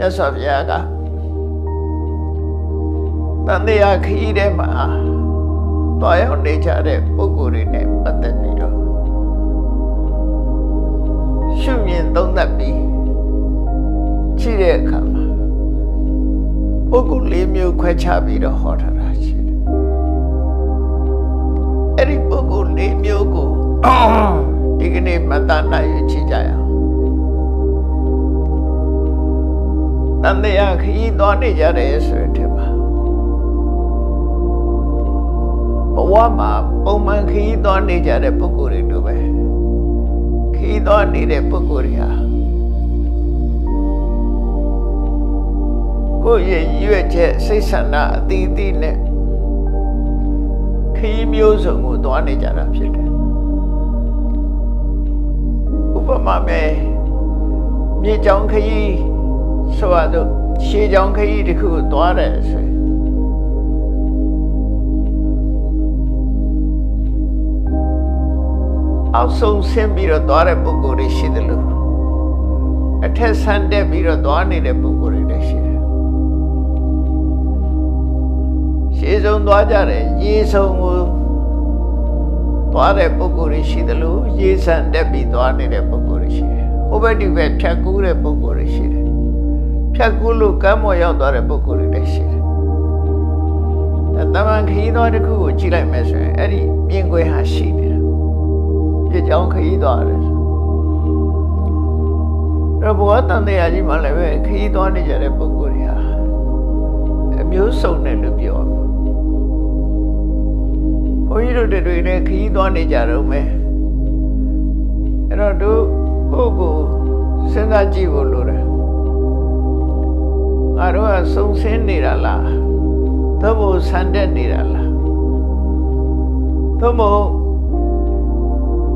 မြတ်စွာဘုရားကတန်တရားခရီးထဲမှာတွားရောက်နေကြတဲ့ပုဂ္ဂိုလ်တွေနဲ့ပတ်သက်ပြီးတော့ရှုမြင်သုံးသပ်ပြီးကြည့်တဲ့အခါမှာပုဂ္ဂိုလ်၄မျိုးခွဲခြားပြီးတော့ဟောထားတာရှိတယ်။အဲ့ဒီပုဂ္ဂိုလ်၄မျိုးကိုဒီကနေ့မှတ်သားနိုင်ရကြည့်ကြရအောင်။တန်တရားခရီးသွားနေကြတယ်ဆိုတဲ့မှာဘဝမှာပုံမှန်ခရီးသွားနေကြတဲ့ပုဂ္ဂိုလ်တွေတို့ပဲခရီးသွားနေတဲ့ပုဂ္ဂိုလ်တွေဟာကိုယ့်ရဲ့ရွေ့ချက်စိတ်ဆန္ဒအသီးသီးနဲ့ခရီးမျိုးစုံကိုသွားနေကြတာဖြစ်တယ်ဥပမာမဲ့မြေကြောင်ခရီးဆိုတော့ရှေးကြောင်ခရီးတစ်ခုသွားတယ်ဆိုရင်အောက်ဆုံးဆင်းပြီးတော့သွားတဲ့ပုဂ္ဂိုလ်တွေရှိတယ်လို့အထက်ဆန်းတက်ပြီးတော့သွားနေတဲ့ပုဂ္ဂိုလ်တွေလည်းရှိတယ်ရှေးဆုံးသွားကြတယ်ရေဆုံးကိုသွားတဲ့ပုဂ္ဂိုလ်တွေရှိတယ်လို့ရေဆန်းတက်ပြီးသွားနေတဲ့ပုဂ္ဂိုလ်တွေရှိတယ်ဟိုဘက်ဒီဘက်ဖြတ်ကူးတဲ့ပုဂ္ဂိုလ်တွေရှိတယ်ဖြတ်ကူးလို့ကမ်းပေါ်ရောက်သွားတဲ့ပုဂ္ဂိုလ်တွေလည်းရှိတယ်တမန်ခရီးသွားတစ်ခုကိုကြည့်လိုက်မယ်ဆိုရင်အဲ့ဒီမြင်ကွယ်ဟာရှိတယ်ပြကြောင်းခရီးသွားတယ်အဲ့ဘဝတန်တရားကြီးမှလည်းပဲခရီးသွားနေကြတဲ့ပုဂ္ဂိုလ်တွေဟာအမျိုးစုံတယ်လို့ပြောဘုန်းကြီးတို့တွေလည်းခရီးသွားနေကြတော့မယ်အဲ့တော့တို့ကိုယ့်ကိုစဉ်းစားကြည့်ဖို့လိုတယ်ငါတို့ကစုံစင်းနေတာလားသို့မဟုတ်ဆန်တက်နေတာလားသို့မဟုတ်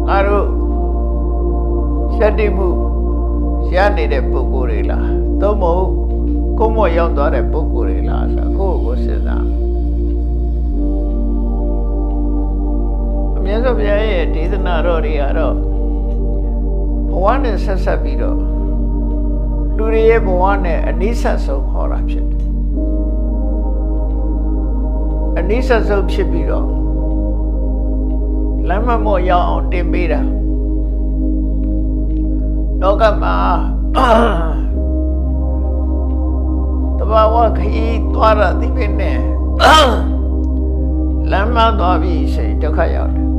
ငါတို့ရှက်တိမှုရနေတဲ့ပုဂ္ဂိုလ်တွေလားသို့မဟုတ်ကိုယ်မောရောက်သွားတဲ့ပုဂ္ဂိုလ်တွေလားဆိုတော့ကိုယ့်ကိုစဉ်းစားအမြတ်စွာဘုရားရဲ့ဒေသနာတော်တွေကတော့ဘဝနဲ့ဆက်ဆက်ပြီးတော့လူတွေရဲ့ဘဝနဲ့အနိစ္စဆုံးဟောတာဖြစ်တယ်အနိစ္စဆုံးဖြစ်ပြီးတော့လမ်းမမော့ရောက်အောင်တင်ပေးတာလောကမှာတဘာဝခရီးသွားတာဒီပဲနဲ့လမ်းမသွားပြီးစိတ်ဒုက္ခရောက်တယ်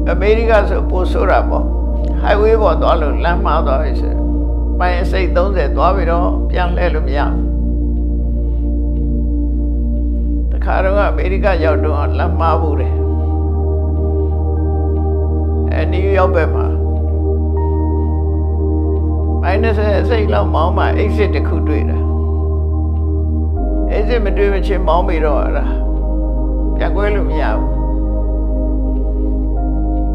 အမေရိကဆိုပိုဆိုးတာပေါ့ highway ပေါ်သွားလို့လမ်းမသွားပြီဆိုမိုင်စိတ်30သွားပြီးတော့ပြန်လှည့်လို့မရဘူးခါတော့အမေရိကရောက်တော့လမ်းမဘူးတယ်နယူးယောက်ဘက်မှာ-စိတ်လောက်မောင်းမှ exit တစ်ခုတွေ့တာ exit မတွေ့မချင်းမောင်းပြီးတော့အဲ့ဒါပြန်ကွဲလို့မရဘူး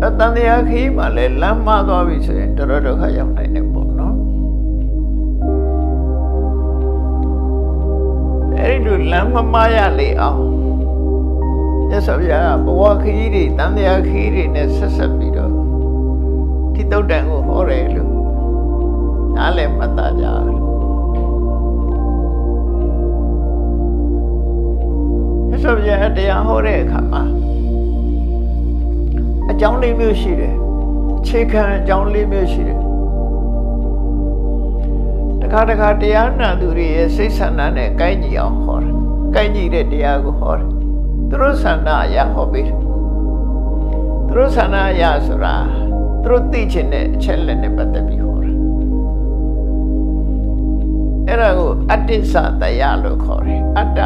အတန်တရားခီးမှလည်းလမ်းမသွားပြီဆိုရင်တော်တော်ဒုက္ခရောက်နိုင်တယ်ပေါ့နော်အဲ့ဒီလိုလမ်းမမရလေအောင်မြတ်စွာဘုရားဘဝခရီးတွေတန်တရားခရီးတွေနဲ့ဆက်ဆက်ပြီးတော့ဒီတုတ်တန်ကိုဟောတယ်လို့နားလည်မှတ်သားကြတယ်မြတ်စွာဘုရားတရားဟောတဲ့အခါမှာအကြောင်းလေးမျိုးရှိတယ်အခြေခံအကြောင်းလေးမျိုးရှိတယ်တခါတခါတရားနာသူတွေရဲ့စိတ်ဆန္ဒနဲ့ကိုင်းညီအောင်ဟောတယ်ကိုင်းညီတဲ့တရားကိုဟောတယ်သူတို့ဆန္ဒအရာဟောပေးတယ်သူတို့ဆန္ဒအရာဆိုတာသူတို့သိချင်တဲ့အချက်လက်နဲ့ပတ်သက်ပြီးဟောတယ်အဲ့ဒါကိုအတ္တိစတရားလို့ခေါ်တယ်အတ္တ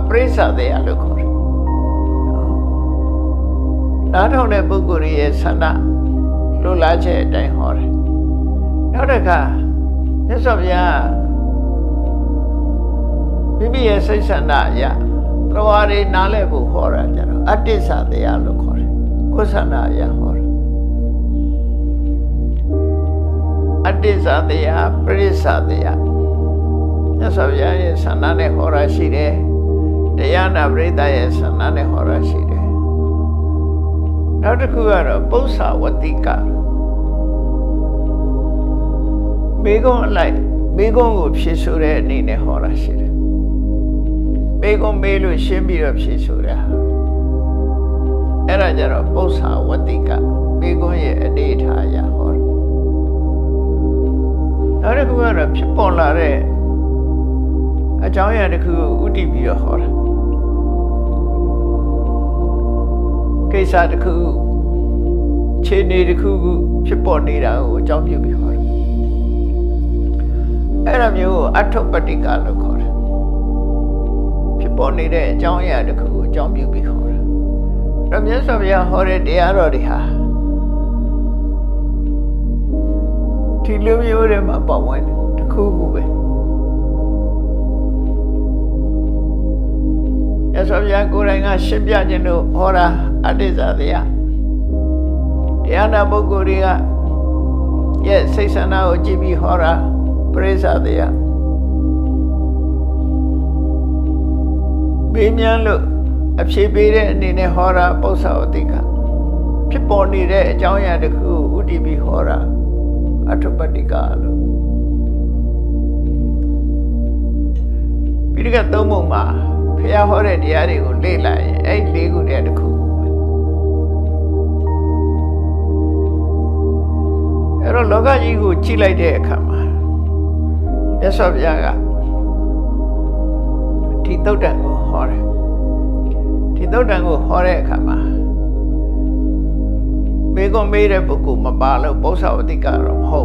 ပရိစ္ဆတရားလို့ခေါ်တယ်နားထောင်တဲ့ပုဂ္ဂိုလ်ရဲ့ဆန္ဒလိုလားချက်အတိုင်းဟောတယ်နောက်တစ်ခါမြတ်စွာဘုရားမိမိရဲ့စိတ်ဆန္ဒအရာသရဝါတွေနားလည်ဖို့ဟောတာကြတော့အတ္တိစတရားလို့ခေါ်တယ်ကိုယ်ဆန္ဒအရာဟောတယ်အတ္တိစတရားပရိစ္ဆတရားမြတ်စွာဘုရားရဲ့ဆန္ဒနဲ့ဟောတာရှိတယ်တရားနာပရိသတ်ရဲ့ဆန္ဒနဲ့ဟောတာရှိတယ်နောက်တစ်ခုကတော့ပု္ပ္ပာဝတိက Megon like Megon of Shisura Nine Horashir. Megon Melu Shimbi of Shisura. Erajara Bosa Watika, Megon ye a data Yahor. Now the good of Chipolare a giant who would be a horror. Kesa the coup, Chinny the coup, Chiponida, or jump you before. Eram you Atopatica local. Chiponida, Jonia the coup, jump you before. From yes of your horrid Diarodiha. Tilum you remember when the coup. Yes of your going a shipyard hora. Adizadea Diana Boguria, yes, Sisana or Jimmy Hora, Prezadea Bimian look, a shipire Nine Hora, Posaotica Chiponi de Joya de Ku, Udibi Hora, Atopaticalo Piriga Tomuma, Pia Hore Diario, Lela, 8 Lego de Ku. Pero loga jigu chilai de kama. Yasab yaga. Tito dango hore. Tito dango hore kama. Mego mere buku mabalo bosa odikaro ho.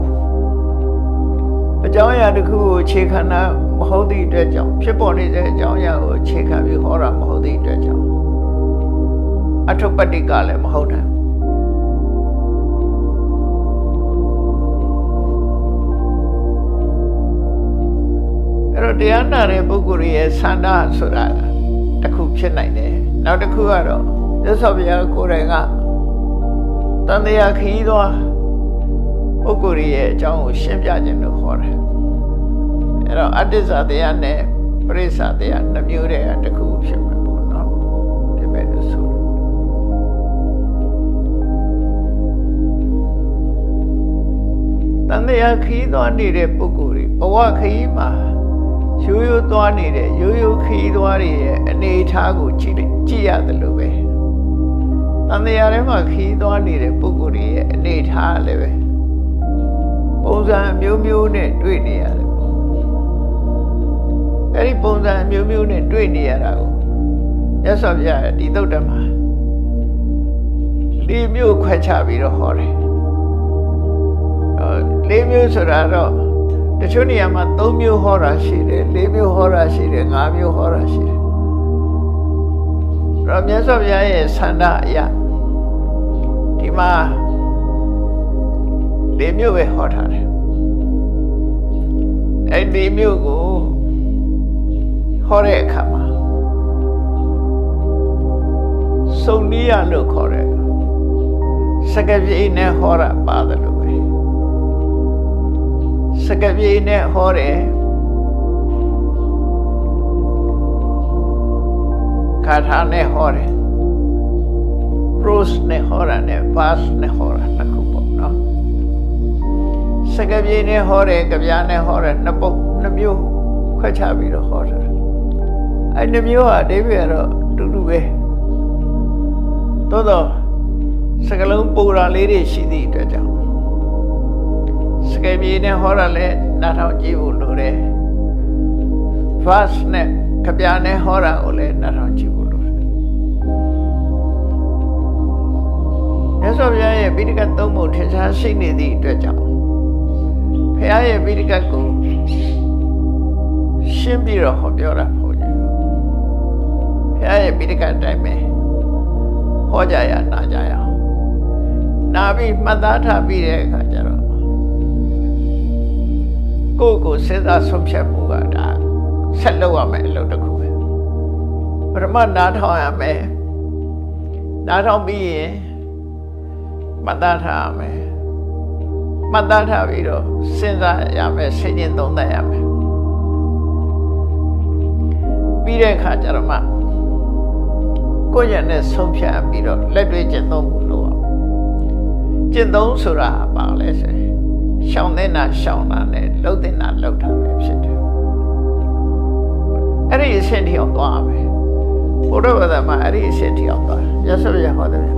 Ajaw ya de ku chekana mahodi de jaw. Phit paw ni de jaw ya ko chekha bi hora mahodi de jaw. Atopatika le mahod na. Diana Rebuguri, Sanda Sura, the cook Chenai, now the Kuaro, the Sobia Kurega, Tandia Kido, Buguri, John Shimjaj in the horror. Adisa the Anne, Presa the Anne, the Mure and the cook Shimabo, no? The Medusur. Tandia Kido needed Buguri, Owakima. You don't need it, you kid worry, and a tago chia the lube. And the Arema kid don't need a buguri, and a haleve. Boza Mew net doing the other. Very Boza Mew net doing the other. Yes, of ya, the Dodama. Leave you quite happy to horror. Leave you so that. The Chuniama, 3 မျိုးဟောတာရှိတယ် 4 မျိုးဟောတာရှိတယ် 5 မျိုးဟောတာရှိတယ်။မြတ်စွာဘုရားရဲ့ဆန္ဒအရဒီမှာ 4 မျိုးပဲဟောထားတယ်။အဲ့4 မျိုးကိုဟောတဲ့အခါမှာစုံနည်းရလို့ခေါ်တယ်။စကားပြေနဲ့ဟောတာပါတယ်လို့ပဲ Sakabi ne hore Katha ne hore Prose ne hore ne Vas ne hore Nakupo no Sakabi ne hore Kabya ne hore Napo Namyo Kwachabi ro hore Ay namyo ha Devi ro Dudube Todo Sakalung pura liri Shidi Dwaja Sakabi ne hora le Natao jivu lure Vas ne Kabya ne hora ole Natao jivu lure Yaso bya ye Bidika Tomo Tesa Sini di Dwaja Phaya ye Bidika ko Shimbi ro hobyo ra hoje Phaya ye Bidika time me Hoja ya na jaya Na bi Matha bi de kha jaro Go says that some shampoo that Salo a man load of cool. But a man not how I may not on me, but that I may. But that I will, since I am a singing don't I am. Be a catcherma. Go and some shampoo, let me get no lower. Jindon Sura, let's say. ရှောင်တဲ့နာရှောင်တာနဲ့လှုပ်တဲ့နာလှုပ်တာပဲဖြစ်တယ်အဲ့ဒီအဆင့်ထိအောင်သွားမယ်ဘုရားဘာသာမှာအဲ့ဒီအဆင့်ထိအောင်သွားရသော်ရဟောတယ်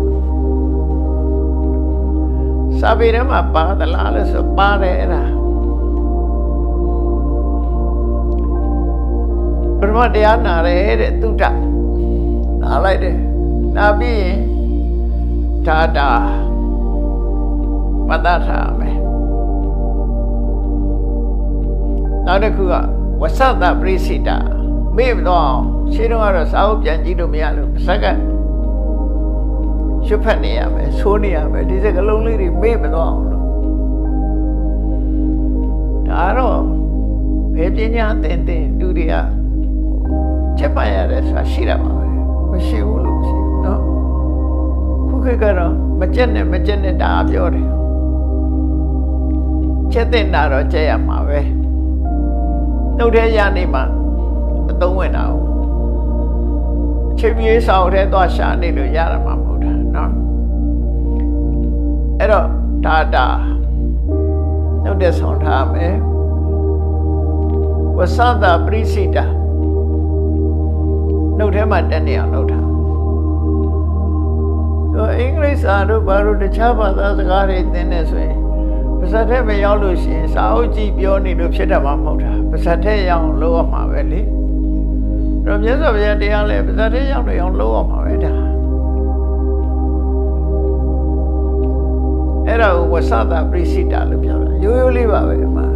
စာပေထဲမှာပါသလားလို့ဆိုပါတယ်အဲ့ဒါပရမတရားနာရဲတဲ့သုတ္တနာလိုက်တယ်နာပြီးရင်ဒါတာမတတ်ထားမယ်နောက်တစ်ခုကဝဆတပရိစိတမေ့တော့ရှင်းတော့ကတော့စာအုပ်ပြန်ကြည့်လို့မရလို့ပါဇက်ကရှုဖတ်နေရမယ်ဆိုးနေရမယ်ဒီစကလုံးလေးတွေမေ့မတော့အောင်လို့ဒါတော့ဘယ်ပညာသင်လူတွေကချက်ပါရတယ်ဆိုတာရှိတာပါပဲမရှိဘူးလို့မရှိဘူးเนาะခုခေတ်ကတော့မကြက်နဲ့ဒါပြောတယ်ချက်တဲ့နာတော့ကြက်ရမှာပဲနှုတ်ထဲရနေမှာအသုံးဝင်တာ哦ချက်ပြေးဆောင်ထဲသွားရှာနေလို့ရတာမှမဟုတ်တာเนาะအဲ့တော့ဒါနှုတ်တဲ့ဆောင်ထားမယ်ဝဆသပရိစိတနှုတ်ထဲမှာတက်နေအောင်လုပ်တာအင်္ဂလိပ်စာတို့ဘာလို့တခြားဘာသာစကားတွေသင်နေဆိုရင်ပါဇက်ထဲမရောက်လို့ရှိရင်စာအုပ်ကြည့်ပြောနေလို့ဖြစ်တာမှမဟုတ်တာပါဇက်ထဲရောက်အောင်လုပ်ရမှာပဲလေတော့မြတ်စွာဘုရားတရားလဲပါဇက်ထဲရောက်နေအောင်လုပ်ရမှာပဲဒါအဲ့ဒါကိုဝဆသပရိစိတလို့ပြောတာရိုးရိုးလေးပါပဲအမှန်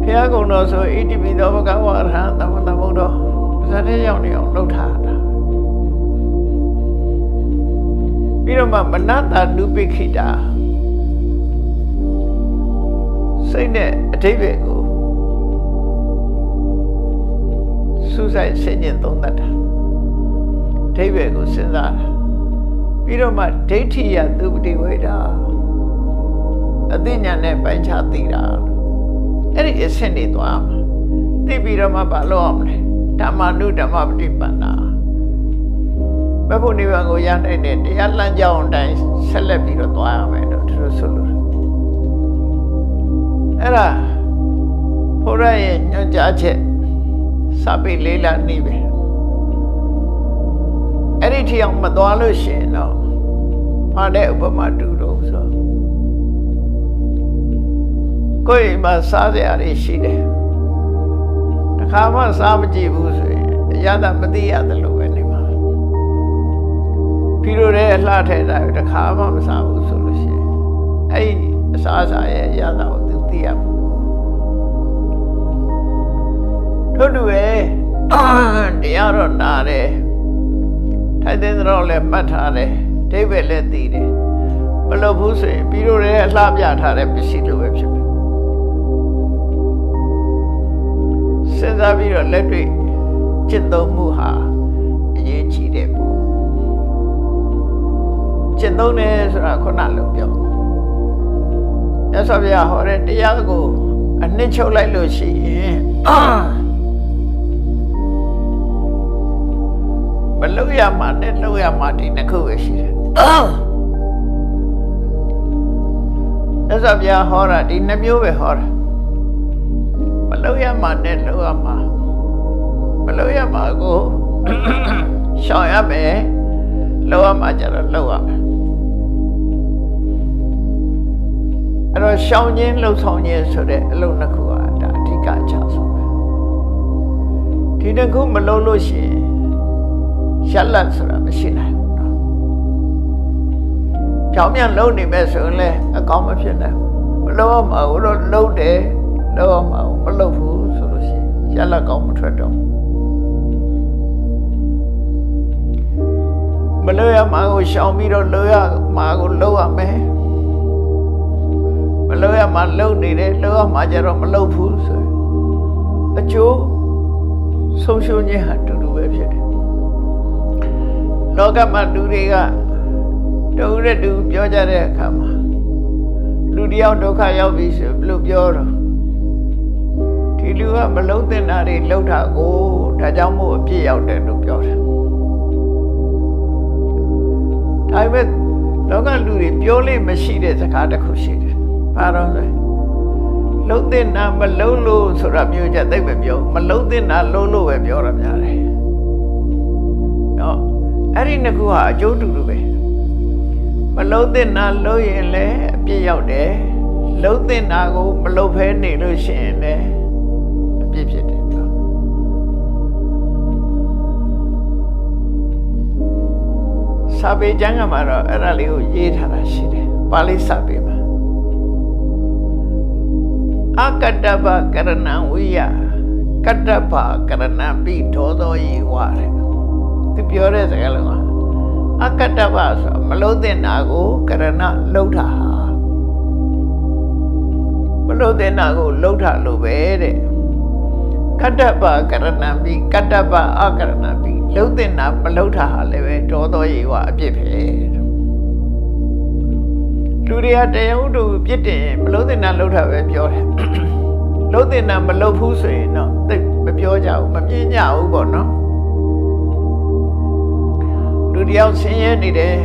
ဘုရားကုံတော်ဆိုဣတိပိသောဘဂဝါရဟံသမ္မာသမ္ဗုဒ္ဓပါဇက်ထဲရောက်နေအောင်လုပ်ထားတာပြီးတော့မှမနတနုပိခိတာစိတ်နဲ့အဓိပ္ပာယ်ကိုစူးစိုက်ဆင်ခြင်သုံးသပ်တာအဓိပ္ပာယ်ကိုစဉ်းစားတာပြီးတော့မှဒိဋ္ဌိယသုပတိဝိဒါအသိဉာဏ်နဲ့ပိုင်းခြားသိတာအဲ့ဒီအဆင့်တွေသွားမှာသိပြီးတော့မှဘာလုပ်အောင်လဲဓမ္မနုဓမ္မပฏิပန္နာဘုရားနိဗ္ဗာန်ကိုရနိုင်တဲ့တရားလမ်းကြောင်းအတိုင်းဆက်လက်ပြီးတော့သွားရမယ်လို့သူတို့ဆိုလို့အဲ့ဒါဘုရားရဲ့ညွှန်ကြားချက်စာပေလေးလာနေပဲအဲ့ဒီထီအောင်မသွားလို့ရှိရင်တော့ဘာတဲ့ဥပမာတူတော့ဆိုကိုယ်မှာစားစရာတွေရှိတယ်တခါမှစားမကြည့်ဘူးဆိုရင်အရသာမသိရတယ်လို့ပဲနေမှာပြီးတော့လည်းအလှထဲတာတခါမှမစားဘူးဆိုလို့ရှိရင်အဲ့ဒီအစားအစာရဲ့အရသာကိုသူသိရမှာတို့တူရဲ့တရားတော့နာတယ်ထိုင်တဲ့တော့လည်းမှတ်ထားတယ်ဒိဗ္ဗေလည်းသိတယ်မလုပ်ဘူးဆိုရင်ပြီးတော့လည်းအလှပြထားတဲ့ပစ္စည်းလိုပဲဖြစ်မယ်စဉ်းစားပြီးတော့လက်တွေ့ကျင့်သုံးမှုဟာအရေးကြီးတယ်ပေါ့ကျင့်သုံးတယ်ဆိုတာခုနလိုပြောမြတ်စွာဘုရားဟောတဲ့တရားကိုအနှစ်ချုပ်လိုက်လို့ရှိရင်မလုပ်ရမှာနဲ့လုပ်ရမှာဒီနှစ်ခုပဲရှိတယ်မြတ်စွာဘုရားဟောတာဒီနှစ်မျိုးပဲဟောတာမလုပ်ရမှာနဲ့လုပ်ရမှာမလုပ်ရမှာကိုရှောင်ရမယ်လုပ်ရမှာကြတော့လုပ်ရမယ်အဲ့တော့ရှောင်ခြင်းလှုပ်ဆောင်ခြင်းဆိုတဲ့အလုပ်နှစ်ခုကဒါအဓိကအချက်ဆုံးပဲဒီနှစ်ခုမလုပ်လို့ရှိရင်ရှက်လက်ဆိုတာမရှိနိုင်ဘူးเนาะကြောင်မြန်လုံနေမဲ့ဆိုရင်လည်းအကောင်းမဖြစ်နိုင်ဘူးမလုပ်ရမှာဘူးတော့လုပ်တယ်လုပ်ရမှာမလုပ်ဘူးဆိုလို့ရှိရင်ရလက်ကောင်းမထွက်တော့မလုပ်ရမှာကိုရှောင်ပြီးတော့လုပ်ရမှာကိုလုပ်ရမယ်မလုပ်ရမှာလုပ်နေတယ်လုပ်ရမှာကြတော့မလုပ်ဘူးဆိုရင်အကျိုးဆုံးရှုံးခြင်းဟာတူတူပဲဖြစ်တယ်လောကမှာလူတွေကတူတဲ့တူပြောကြတဲ့အခါမှာလူတယောက်ဒုက္ခရောက်ပြီဆိုဘယ်လိုပြောတော့ဒီလူကမလုံးတင်တာတွေလှုပ်တာကိုဒါကြောင့်မို့အပြစ်ရောက်တယ်လို့ပြောတယ်ဒါပေမဲ့ လောကလူတွေပြောလို့မရှိတဲ့စကားတစ်ခုရှိတယ်ဘာလို့လဲလှုပ်တဲ့နာမလှုပ်လို့ဆိုတာမျိုးချက်သိပ်ပဲပြောမလှုပ်တဲ့နာလှုပ်လို့ပဲပြောရများတယ်နော်အဲ့ဒီနှစ်ခုဟာအကျိုးတူတူပဲမလှုပ်တဲ့နာလှုပ်ရင်လည်းအပြစ်ရောက်တယ်လှုပ်တဲ့နာကိုမလှုပ်ဖဲနေလို့ရှိရင်လည်းအပြစ်ဖြစ်တယ်စာပေကျမ်းကမှာတော့အဲ့ဒါလေးကိုရေးထားတာရှိတယ်ပါဠိစာပေမှာအကတ္တဗကရဏံဝိယကတ္တဗကရဏံပိဒောသောယေဝတဲ့သူပြောတဲ့စကားလုံးကအကတ္တဗဆိုမလို့တဲ့နာကိုကရဏလှုပ်တာမလို့တဲ့နာကိုလှုပ်တာလို့ပဲတဲ့ကတ္တဗကရဏံပိကတ္တဗအကရဏံပိလှုပ်တဲ့နာမလှုပ်တာဟာလည်းပဲဒောသောယေဝအပြစ်ပဲလူတွေကတရားဥဒ္ဓပြစ်တင်မလှုပ်တဲ့နာလှုပ်တာပဲပြောတယ်လှုပ်တဲ့နာမလှုပ်ဘူးဆိုရင်တော့သိမပြောကြဘူးမမြင်ကြဘူးပေါ့နော်လူတယောက်ဆင်းရဲနေတယ်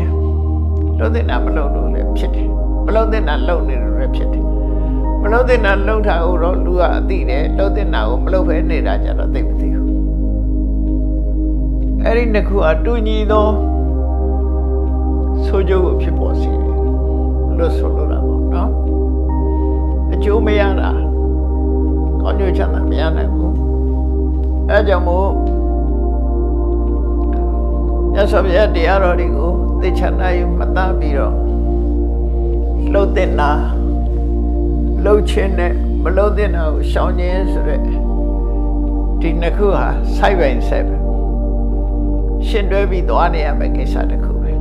လှုပ်တဲ့နာမလှုပ်လို့လည်းဖြစ်တယ်မလှုပ်တဲ့နာလှုပ်နေလို့လည်းဖြစ်တယ်မလှုပ်တဲ့နာလှုပ်တာကိုတော့လူကအသိတယ်လှုပ်တဲ့နာကိုမလှုပ်ဖဲနေတာကြတော့သိမသိဘူးအဲ့ဒီနှစ်ခုအတူညီသောဆိုကြကိုဖြစ်ပေါ်စေတယ်လို့ဆိုလိုတာပေါ့နော်အကျိုးမရတာကောင်းကျိုးချမ်းသာမရနိုင်ဘူးအဲကြောင့်မို့မြတ်စွာဘုရားတရားတော်တွေကိုသိချနာယူမှတ်သားပြီးတော့လှုပ်တဲ့နာလှုပ်ခြင်းနဲ့မလှုပ်တဲ့နာကိုရှောင်ခြင်းဆိုတဲ့ဒီနှစ်ခုဟာစိုက်ပိုင်ဆက်ပဲရှင်တွဲပြီးသွားနေရမယ့်ကိစ္စတစ်ခုပဲ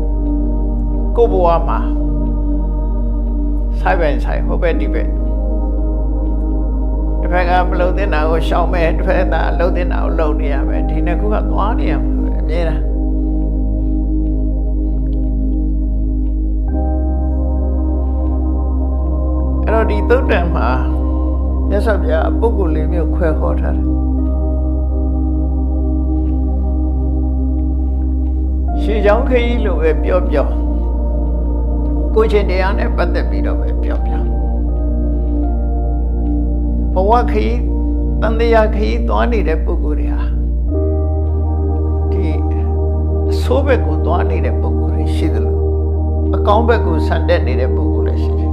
ကိုယ့်ဘဝမှာစိုက်ပိုင်ဆိုင်ဟိုဘက်ဒီဘက်တစ်ဖက်ကမလုပ်တဲ့နာကိုရှောင်မယ်တစ်ဖက်ကလှုပ်တဲ့နာကိုလှုပ်နေရမယ်ဒီနှစ်ခုကသွားနေရမှာပဲအမြဲတမ်းအဲ့တော့ဒီသုတ်တံမှာမြတ်စွာဘုရားပုဂ္ဂိုလ်လေးမျိုးခွဲဟောထားတယ်ရှေးချောင်းခရီးလိုပဲပြောကိုချင်းတရားနဲ့ပတ်သက်ပြီးတော့ပဲပြောဘဝခရီးတန်တရားခရီးသွားနေတဲ့ပုဂ္ဂိုလ်တွေဟာဒီအဆိုးဘက်ကိုသွားနေတဲ့ပုဂ္ဂိုလ်တွေရှိတယ်လို့အကောင်းဘက်ကိုဆန်တက်နေတဲ့ပုဂ္ဂိုလ်တွေရှိတယ်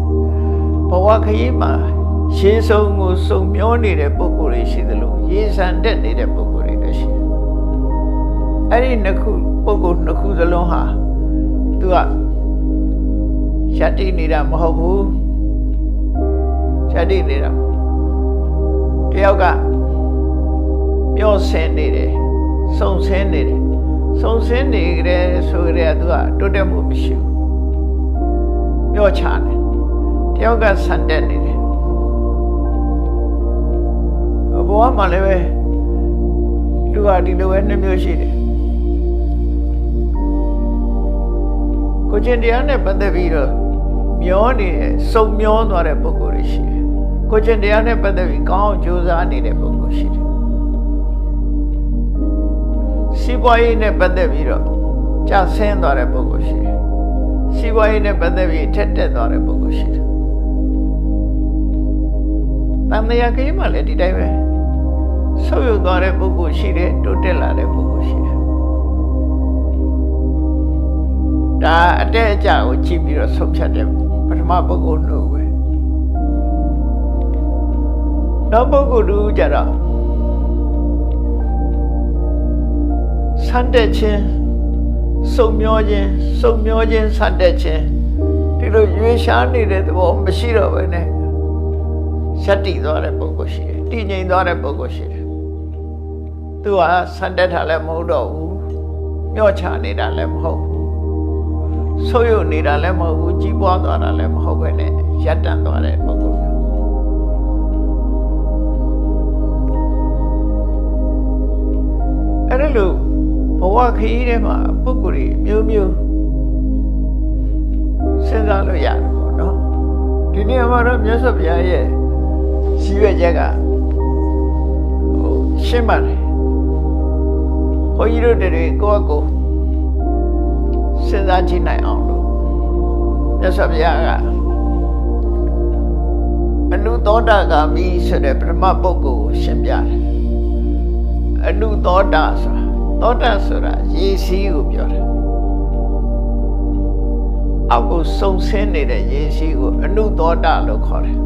ဘဝခရီးမှာရှေးဆုံးကိုစုံမျောနေတဲ့ပုဂ္ဂိုလ်တွေရှိတယ်လို့ရေဆန်တက်နေတဲ့ပုဂ္ဂိုလ်တွေလည်းရှိတယ်အဲ့ဒီနှစ်ခုပုဂ္ဂိုလ်နှစ်ခုစလုံးဟာသူကရှက်တိနေတာမဟုတ်ဘူးရှက်တိနေတာတယောက်ကပြောဆင်းနေတယ်စုံဆင်းနေတယ်စုံဆင်းနေကြတယ်ဆိုကြတဲ့သူကတိုးတက်မှုမရှိဘူးပြောချတယ်တယောက်ကဆန်တက်နေတယ်ဘဝမှာလည်းပဲလူကဒီလိုပဲနှစ်မျိုးရှိတယ်ကိုကျင်တရားနဲ့ပတ်သက်ပြီးတော့မျောနေတဲ့စုံမျောသွားတဲ့ပုဂ္ဂိုလ်တွေရှိတယ်ကိုကျင်တရားနဲ့ပတ်သက်ပြီးကောင်းအောင်ကြိုးစားနေတဲ့ပုဂ္ဂိုလ်ရှိတယ်စီးပွားရေးနဲ့ပတ်သက်ပြီးတော့ကျဆင်းသွားတဲ့ပုဂ္ဂိုလ်ရှိတယ်စီးပွားရေးနဲ့ပတ်သက်ပြီးထက်တက်သွားတဲ့ပုဂ္ဂိုလ်ရှိတယ်တန်တရားကိမှလည်းဒီတိုင်းပဲဆုပ်ယုပ်သွားတဲ့ပုဂ္ဂိုလ်ရှိတယ်တိုးတက်လာတဲ့ပုဂ္ဂိုလ်ရှိတယ်ဒါအတက်အကျကိုကြည့်ပြီးတော့ဆုံးဖြတ်တဲ့ပထမပုဂ္ဂိုလ်လို့ပဲနောက်ပုဂ္ဂိုလ်တို့ကြတော့ဆန်းတက်ခြင်းစုံမျောခြင်းဆန်းတက်ခြင်းဒီလိုရွေးရှားနေတဲ့သဘောမရှိတော့ဘဲနဲ့ရှက်တိသွားတဲ့ပုဂ္ဂိုလ်ရှိတယ်တည်ငြိမ်သွားတဲ့ပုဂ္ဂိုလ်ရှိတယ်သူကဆန်းတက်တာလည်းမဟုတ်တော့ဘူးမျောချနေတာလည်းမဟုတ်ဘူးဆိုးရုံနေတာလည်းမဟုတ်ဘူးကြီးပွားသွားတာလည်းမဟုတ်ပဲနဲ့ရပ်တန့်သွားတဲ့ပုဂ္ဂိုလ်မျိုးအဲ့ဒါလို့ဘဝခရီးထဲမှာပုဂ္ဂိုလ်တွေမျိုးစဉ်းစားလို့ရတယ်ပေါ့နော်ဒီနေ့မှာတော့မြတ်စွာဘုရားရဲ့ရှိရွက်ချက်ကရှင်းပါတယ်ဘုန်းကြီးတို့တွေကိုယ့်အကိုစဉ်းစားကြည့်နိုင်အောင်လို့ မြတ်စွာဘုရားကအနုသောတာဂါမိဆိုတဲ့ပထမပုဂ္ဂိုလ်ကိုရှင်းပြတယ်အနုသောတာဆိုတာသောတာဆိုတာရေစီးကိုပြောတယ်အောက်ကိုစုံဆင်းနေတဲ့ရေစီးကိုအနုသောတာလို့ခေါ်တယ်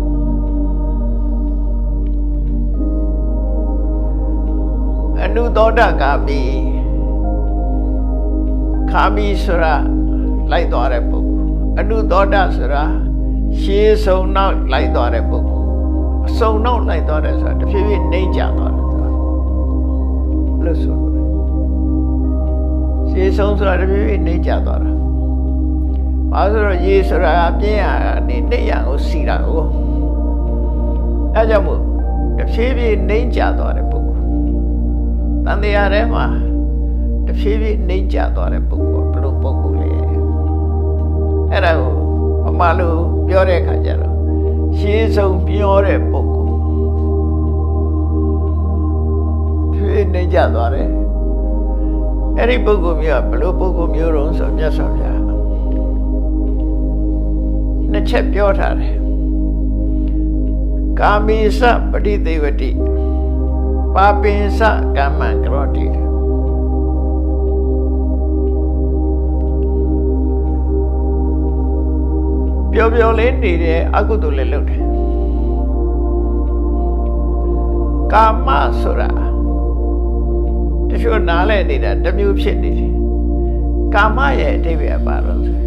အနုသောတာဂါမိခါမိဆိုတာလိုက်သွားတဲ့ပုဂ္ဂိုလ်အနုသောတာဆိုတာရှေးဆုံးနောက်လိုက်သွားတဲ့ပုဂ္ဂိုလ်အစုံနောက်လိုက်သွားတယ်ဆိုတာတဖြည်းဖြည်းနှိမ့်ကျသွားတယ်လို့ဆိုလို့ရှေးဆုံးဆိုတာတဖြည်းဖြည်းနှိမ့်ကျသွားတာဘာလို့ဆိုတော့ရေဆိုတာပြင်းရနေနှိမ့်ရကိုစီတာကိုအဲကြောင့်မို့တဖြည်းဖြည်းနှိမ့်ကျသွားတဲ့ပုဂ္ဂိုလ်တန်တရားထဲမှာတဖြည်းဖြည်းနှိမ့်ကျသွားတဲ့ပုဂ္ဂိုလ်ဘယ်လိုပုဂ္ဂိုလ်လဲအဲ့ဒါကိုအမှန်လို့ပြောတဲ့အခါကျတော့ရှေးဆုံးပြောတဲ့ပုဂ္ဂိုလ်ဒီနေကြသွားတယ်အဲ့ဒီပုဂ္ဂိုလ်မျိုးကဘယ်လိုပုဂ္ဂိုလ်မျိုးတုံးဆိုမြတ်စွာဘုရားနှစ်ချက်ပြောထားတယ်ကာမိစပဋိသေဝတိပါပိစကမ္မံကရောတိပျော်ပျော်လေးနေတဲ့အကုသိုလ်လည်းလုပ်တယ်ကာမဆိုတာတချို့နားလဲနေတာတစ်မျိုးဖြစ်နေတယ်ကာမရဲ့အဓိပ္ပာယ်ပါတော့ဆို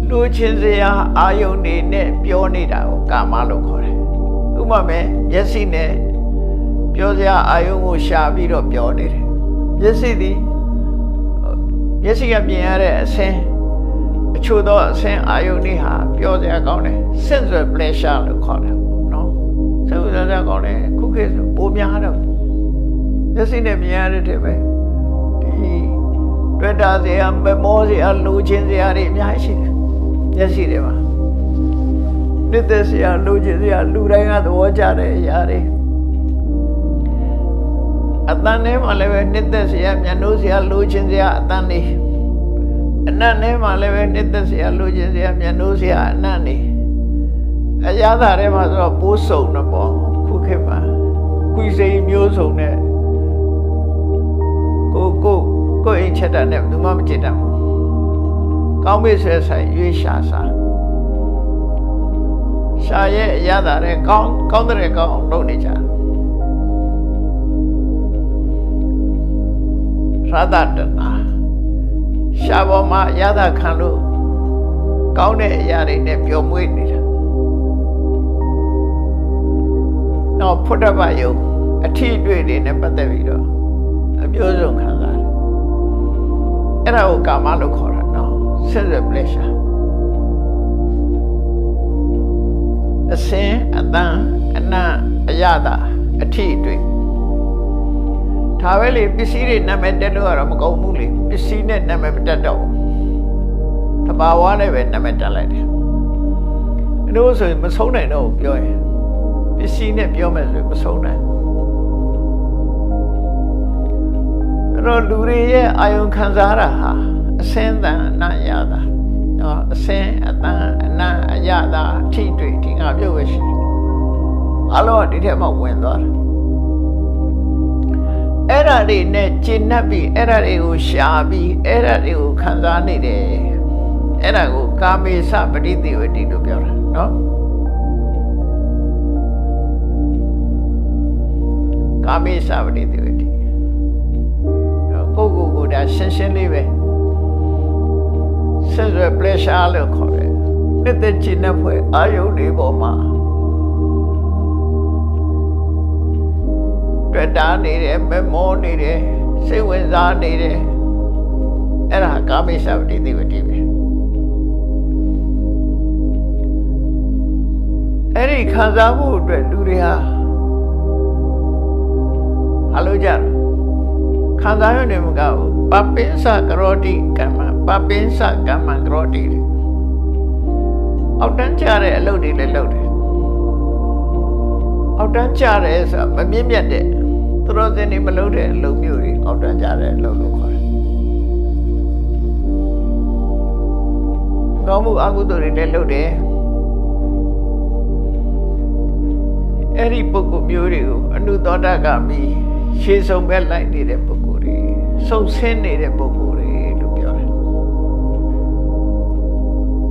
လူချင်းစရာအာယုန်တွေနဲ့ပြောနေတာကိုကာမလို့ခေါ်တယ်ဥပမာပဲမျက်စိနဲ့ပြောစရာအာယုန်ကိုရှာပြီးတော့ပြောနေတယ်မျက်စိကမြင်ရတဲ့အဆင်းအချို့သောအဆင်းအာယုန်တွေဟာပြောစရာကောင်းတယ် sensory pleasure လို့ခေါ်တယ်နော်စိတ်ဝင်စားစရာကောင်းတယ်ခုခေတ်ဆိုပိုများတော့မျက်စိနဲ့မြင်ရတဲ့ပဲဒီတွေ့တာစရာမမောစရာလိုချင်စရာတွေအများကြီးရှိတယ်မျက်စိတွေမှာနှစ်သက်စရာလိုချင်စရာလူတိုင်းကသဘောကျတဲ့အရာတွေအတန်ထဲမှာလည်းပဲနှစ်သက်စရာမျက်နှာစရာလိုချင်စရာအတန်တွေအနတ်ထဲမှာလည်းပဲနှစ်သက်စရာလိုချင်စရာမျက်နှာစရာအနတ်တွေအရာသာထဲမှာဆိုတော့ပိုးစုံတော့ပေါ့ခုခေတ်မှာကွီစိန်မျိုးစုံနဲ့ကိုအိမ်ချက်တာနဲ့ဘယ်သူမှမချစ်တတ်ဘူးကောင်းပြီဆွဲဆိုင်ရွေးရှာရှာရဲ့အရာသာထဲကောင်းတဲ့ကောင်းအောင်လုပ်နေကြရသတနာရှာပေါ်မှာရသခံလို့ကောင်းတဲ့အရာတွေနဲ့ပျော်မွေ့နေတာတော့ဖုဒ္ဓဘာယုံအထီးတွေ့တွေနဲ့ပတ်သက်ပြီးတော့အမျိုးစုံခံစားတယ်အဲ့ဒါကိုကာမလို့ခေါ်တာနော် sensory pleasure အစင်အတန်အနံ့အရသာအထီးတွေ့ဒါပဲလေပစ္စည်းတွေနာမည်တက်လို့ကတော့မကောင်းဘူးလေပစ္စည်းနဲ့နာမည်မတက်တော့ဘူးတဘာဝနဲ့ပဲနာမည်တက်လိုက်တယ်အဲ့လိုဆိုရင်မဆုံးနိုင်တော့ဘူးပြောရင်ပစ္စည်းနဲ့ပြောမယ်ဆိုရင်မဆုံးနိုင်အဲ့တော့လူတွေရဲ့အာယုံခံစားတာဟာအစင်းတန်အနံ့ရတာနော်အစင်းအတန်အနံ့အရသာထိတွေ့ဒီငါပြုတ်ပဲရှိတယ်အလောဒီထဲမှာဝင်သွားတယ်အဲ့ဒါတွေနဲ့ကျင့်납ပြီးအဲ့ဒါတွေကိုရှာပြီးအဲ့ဒါတွေကိုခံစားနေတယ်အဲ့ဒါကိုကာမေစပဋိသေဝတိလို့ပြောတာနော်ကာမေစပဋိသေဝတိကိုဒါရှင်းလေးပဲ sensory pleasure လို့ခေါ်တယ်နှစ်သက်ကျင့်납ဖွယ်အာယုန်တွေပေါ်မှာတွေ့တာနေတယ်မမောနေတယ်စိတ်ဝင်စားနေတယ်အဲ့ဒါကာမိစပဋိသေဝတိပဲအဲ့ဒီခံစားမှုအတွက်လူတွေဟာအလိုကြခံစားရနေမှာကပပိစကရောတိကမ္မပပိစကမ္မကရောတိအောက်တန်းကြတဲ့အလုပ်တွေလည်းလုပ်တယ်အောက်တန်းကြတယ်ဆိုတာမမြင့်မြတ်တဲ့သူတော်စင်တွေမလုပ်တဲ့အလုပ်မျိုးတွေအောက်တန်းကြတဲ့အလုပ်လို့ခေါ်တယ် ကောင်းမှုအကုသိုလ်တွေလည်းလုပ်တယ်အဲ့ဒီပုဂ္ဂိုလ်မျိုးတွေကိုအနုသောတကမိရှေးဆုံးပဲလိုက်နေတဲ့ပုဂ္ဂိုလ်တွေဆုံဆင်းနေတဲ့ပုဂ္ဂိုလ်တွေလို့ပြောတယ်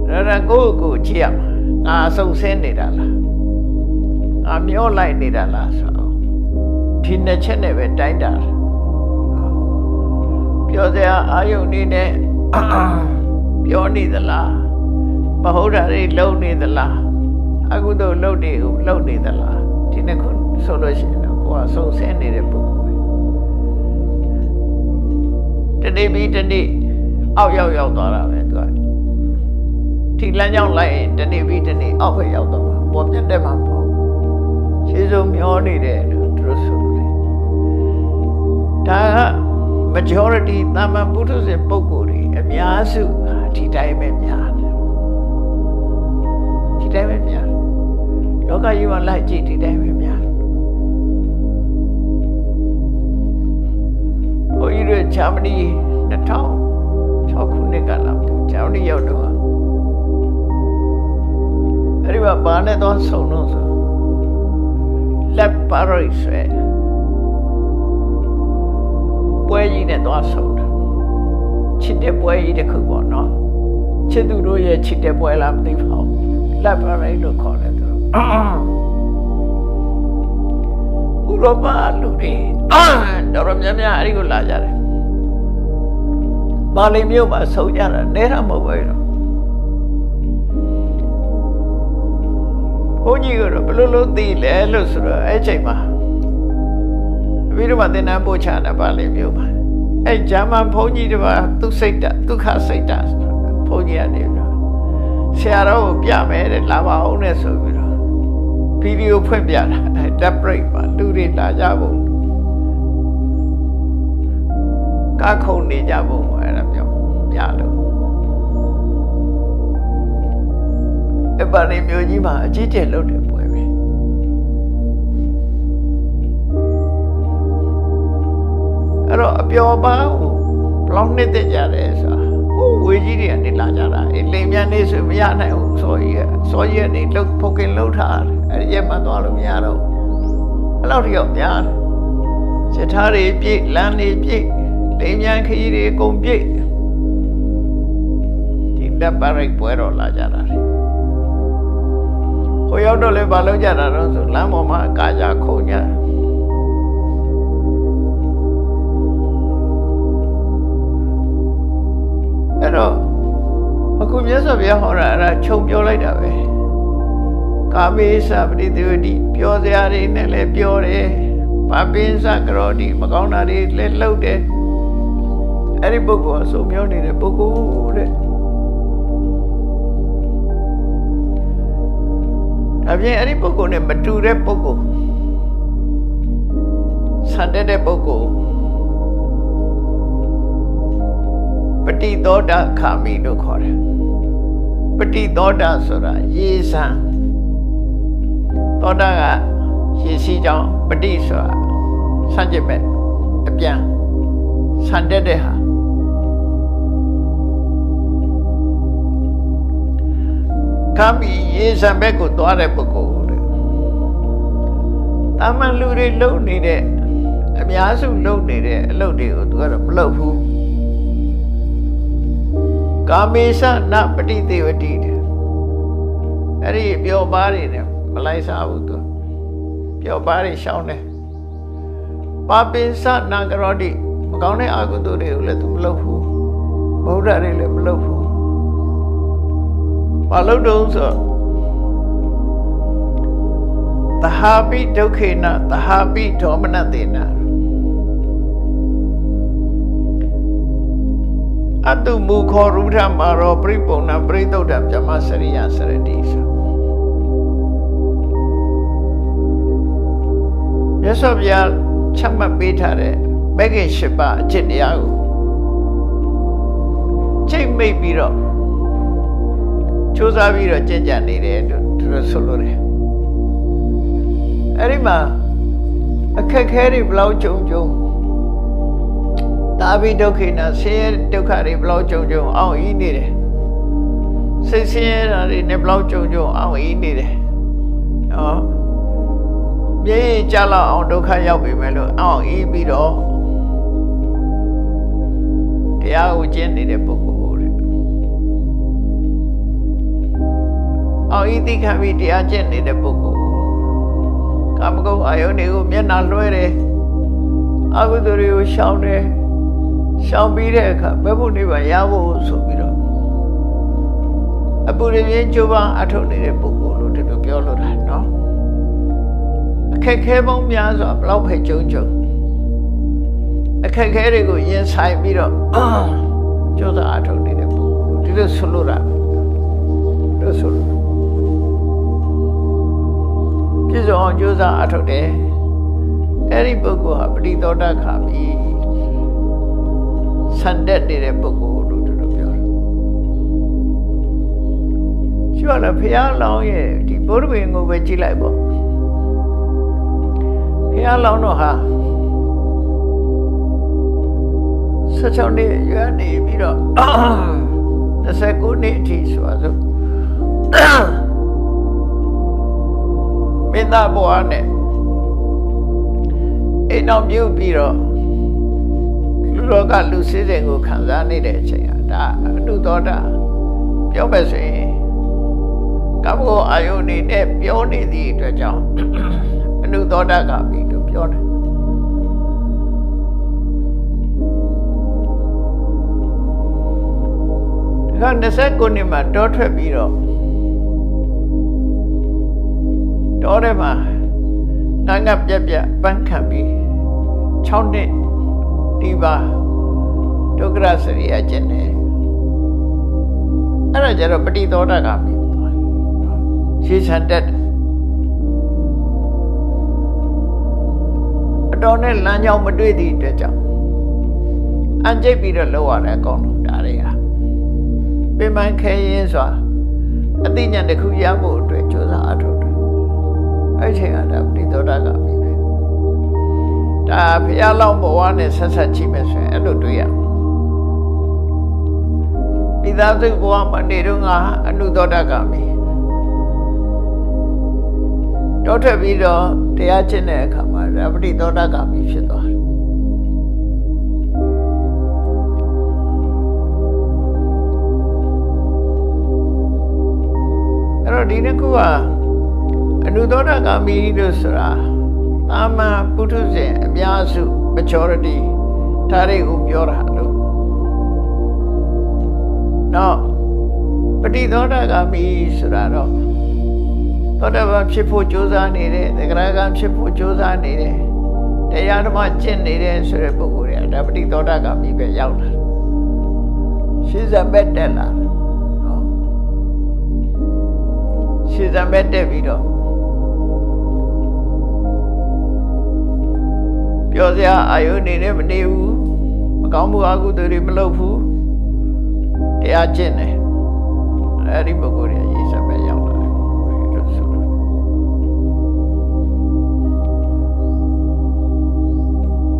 အဲ့ဒါကိုကြည့်ရမှာငါဆုံဆင်းနေတာလားငါမျောလိုက်နေတာလားဆိုတော့ဒီနှစ်ချက်နဲ့ပဲတိုင်းတာပြောစရာအာယုန်နေနဲ့ပြောနေသလားမဟုတ်တာတွေလုံနေသလားအကုသိုလ်လုပ်တွေကိုလုပ်နေသလားဒီနှစ်ခုဆိုလို့ရှိရင်တော့ကိုယ်ကဆုံဆင်းနေတဲ့ပုဂ္ဂိုလ်ပဲတနေ့ပြီးတနေ့အောက်ရောက်သွားတာပဲသူကဒီလမ်းကြောင်းလိုက်ရင်တနေ့ပြီးတနေ့အောက်ပဲရောက်တော့မှာပေါ်ပြတ်တက်မှာမဟုတ်ရှေးဆုံးမျောနေတယ်လို့သူတို့ဆိုလို့ဒါက majority သာမန်ပုထုဇဉ်ပုဂ္ဂိုလ်တွေအများစုဒီတိုင်းပဲများတယ်ဒီတိုင်းပဲများလောကကြီးမှာလိုက်ကြည့်ဒီတိုင်းပဲများဘိုးကြီးတို့ဂျာမနီ2006ခုနှစ်ကလာဂျာမနီရောက်တော့အဲ့ဒီမှာဘာနဲ့တော့ဆုံလို့ဆိုလက်ပါရိဆွဲပွဲကြီးနဲ့သွားဆုံတာချစ်တဲ့ပွဲကြီးတစ်ခုပေါ့နော်ချစ်သူတို့ရဲ့ချစ်တဲ့ပွဲလားမသိပါဘူးလက်ပါရိလို့ခေါ်တယ်သူတို့ဥရောပလူတွေတော်များများအဲ့ဒီကိုလာကြတယ်ပါဠိမျိုးမှာဆုံကြတာနဲတာမဟုတ်ဘူးတော့ဘုန်းကြီးကတော့ဘယ်လိုသိလဲလို့ဆိုတော့အဲ့ချိန်မှာပြီးတော့သင်္นานပို့ချတာပါဠိမျိုးမှာအဲ့ဂျာမန်ဘုန်းကြီးတွေကသူစိတ်ဒုက္ခစိတ်ဓာတ်ဘုန်းကြီးကနေပြီးတော့ဆရာတော်ကိုပြမယ်တဲ့လာပါအောင်နဲ့ဆိုပြီးတော့ဗီဒီယိုဖွင့်ပြတာတက်ဘရိတ်ပါလူတွေလာကြဖို့ကားခုန်နေကြဖို့အဲ့ဒါပြောပြလို့အဲ့ပါဠိမျိုးကြီးမှာအကြီးကျယ်လုပ်တယ်ပွဲပဲအဲ့တော့အပျော်ပါကိုဘလောက်နှစ်သက်ကြတယ်ဆိုတာဟိုဝေကြီးတွေကနေလာကြတာအိမ်လိမ်မြန်နေဆိုမရနိုင်ဘူးစောကြီးကနေလှုပ်ဖုတ်ကင်လှုပ်ထားတယ်အဲ့ဒီရက်မှသွားလို့မရတော့အဲ့လောက်ထိတော့များတယ်စထားတွေပြည့်လမ်းတွေပြည့်လိမ်မြန်ခရီးတွေအကုန်ပြည့်ဒီလက်ပါရိတ်ပွဲတော်လာကြတာလေဟိုရောက်တော့လေဘာလုပ်ကြတာတော့ဆိုလမ်းပေါ်မှာအကာကြခုံကြအဲ့တော့အခုမြတ်စွာဘုရားဟောတာအဲ့ဒါခြုံပြောလိုက်တာပဲကာမေသပရိသေဝတိပြောစရာတွေနဲ့လည်းပြောတယ်ပါပိစကရောတိမကောင်းတာတွေလည်းလုပ်တယ်အဲ့ဒီပုဂ္ဂိုလ်အစုံပြောနေတဲ့ပုဂ္ဂိုလ်တဲ့ဒါပြင်အဲ့ဒီပုဂ္ဂိုလ်နဲ့မတူတဲ့ပုဂ္ဂိုလ်ဆန်တဲ့ပုဂ္ဂိုလ်ပတိသောတာခာမိလို့ခေါ်တယ်ပတိသောတာဆိုတာရေစံသောတာကရေစီးကြောင်းပတိဆိုတာဆန့်ကျင်မဲ့အပြန်ဆန်တဲ့ဟာခာမိရေစံဘက်ကိုသွားတဲ့ပုဂ္ဂိုလ်တဲ့တာမန်လူတွေလုံနေတဲ့အများစုလုံနေတဲ့အလုပ်တွေကိုသူကတော့မလုပ်ဘူးကာမေသနပတိသေဝတိအဲ့ဒီပျော်ပါးတွေနဲ့မလိုက်စားဘူးသူပျော်ပါးတွေရှောင်းတယ်ပါပိစနကရောတိမကောင်းတဲ့အကုသိုလ်တွေကိုလည်းသူမလုပ်ဘူးဗုဒ္ဓတွေလည်းမလုပ်ဘူးဘာလို့တုံးဆိုသဟာပိဒုက္ခေနသဟာပိဒေါမနတေနအတုမူခောရူထမာရောပရိပုံနာပရိသုဒ္ဓဗြဟ္မစရိယစရတိဆိုမြတ်စွာဘုရားချမှတ်ပေးထားတဲ့မဂ္ဂင်၈ပါးအကျင့်တရားကိုချိန်မိတ်ပြီးတော့ကြိုးစားပြီးတော့ကျင့်ကြံနေတယ်လို့သူတို့ဆိုလို့တယ်အဲ့ဒီမှာအခက်ခဲတွေဘယ်လောက်ကြုံတာဘိဒုက္ခိနာဆင်းရဲဒုက္ခတွေဘယ်လောက်ကြုံအောင်ဤနေတယ် စိတ်ဆင်းရဲတာတွေနဲ့ဘလောက်ကြုံအောင်အေးနေတယ်နော်မြေကြလောက်အောင်ဒုက္ခရောက်ပြီမဲ့လို့အောင်အေးပြီးတော့တရားကိုကျင့်နေတဲ့ပုဂ္ဂိုလ်တဲ့အောင်အေးသိခံပြီးတရားကျင့်နေတဲ့ပုဂ္ဂိုလ်ကာမဂုဏ်အာယုန်တွေကိုမျက်နှာလွှဲတယ်အကုသိုလ်တွေကိုရှောင်တယ်ရှောင်ပြီးတဲ့အခါဘယ်ဖို့နေပါရဖို့ဆိုပြီးတော့အပူရင်းကျိုးပန်းအထုတ်နေတဲ့ပုဂ္ဂိုလ်လို့ဒီလိုပြောလို့တာနော်အခက်ခဲပေါင်းများစွာဘလောက်ပဲကြုံအခက်ခဲတွေကိုရင်ဆိုင်ပြီးတော့ကြိုးစားအထုတ်နေတဲ့ပုဂ္ဂိုလ်လို့ဒီလိုဆိုလို့တာလို့ဆိုလို့ပြည့်စုံအောင်ကြိုးစားအထုတ်တယ်အဲ့ဒီပုဂ္ဂိုလ်ဟာပဋိသောတခါပြီးဆန်တက်နေတဲ့ပုဂ္ဂိုလ်လို့တို့ပြောတယ်။ကျွတ်လည်းဖះလောင်းရဲ့ဒီဗုဒ္ဓဘုရင်ကိုပဲကြည့်လိုက်ပေါ့။ဖះလောင်းတော့ဟာ16နှစ်ရွယ်နေပြီးတော့29နှစ်အထိဆိုဆိုမင်းသားဘဝနဲ့အိမ်အောင်ပြုတ်ပြီးတော့လူလောကလူစည်းစိမ်ကိုခံစားနေတဲ့အချိန်ဟာဒါအနုသောတာပြောမယ်ဆိုရင်ကမ္ဘောအာယုန်နေနဲ့ပြောနေသည့်အတွက်ကြောင့်အနုသောတာကပြီးလို့ပြောတယ်ဒါက29နှစ်မှာတောထွက်ပြီးတော့တောထဲမှာငါပြက်ပန်းခံပြီး6နှစ်ဒီပါဒုက္ခရစရိယကျင့်တယ်အဲ့ဒါကြတော့ပဋိသောတကပြီရှေးချန်တက်အတော်နဲ့လမ်းကြောင်းမတွေ့သည့်အတွက်ကြောင့်အန်ကျိတ်ပြီးတော့လောက်ရတဲ့အကောင်လုံးဒါတွေဟာပင်ပန်းခဲရင်စွာအသိဉာဏ်တစ်ခုရဖို့အတွက်ကြိုးစားအထောက်တယ်အဲ့ချိန်ကဒါပဋိသောတကပြီဒါဖះလောင်းဘဝနဲ့ဆက်ဆက်ကြည့်မယ်ဆိုရင်အဲ့လိုတွေ့ရမိသားစုဘဝမှာနေတော့ငါအနုသောတကမိတောထွက်ပြီးတော့တရားကျင့်တဲ့အခါမှာဒါပဋိသောတကမိဖြစ်သွားတယ်အဲ့တော့ဒီနှစ်ခုကအနုသောတကမိလို့ဆိုတာသာမန်ပုထုဇဉ်အများစု majority ဒါတွေကိုပြောတာလို့နောက်ပဋိသောတကမိဆိုတာတော့သောတပန်ဖြစ်ဖို့ကြိုးစားနေတယ်သဂရကံဖြစ်ဖို့ကြိုးစားနေတယ်တရားဓမ္မကျင့်နေတယ်ဆိုတဲ့ပုဂ္ဂိုလ်တွေကဒါပဋိသောတကမိပဲရောက်လာရှင်းစံဘက်တက်လာနော်ရှင်းစံဘက်တက်ပြီးတော့ပြောစရာအာယုန်နေနဲ့မနေဘူးမကောင်းမှုအကုသိုလ်တွေမလုပ်ဘူးတရားကျင့်တယ်အဲ့ဒီပုဂ္ဂိုလ်ရဲ့ရေးစပဲရောက်လာတယ်လို့ဆိုလို့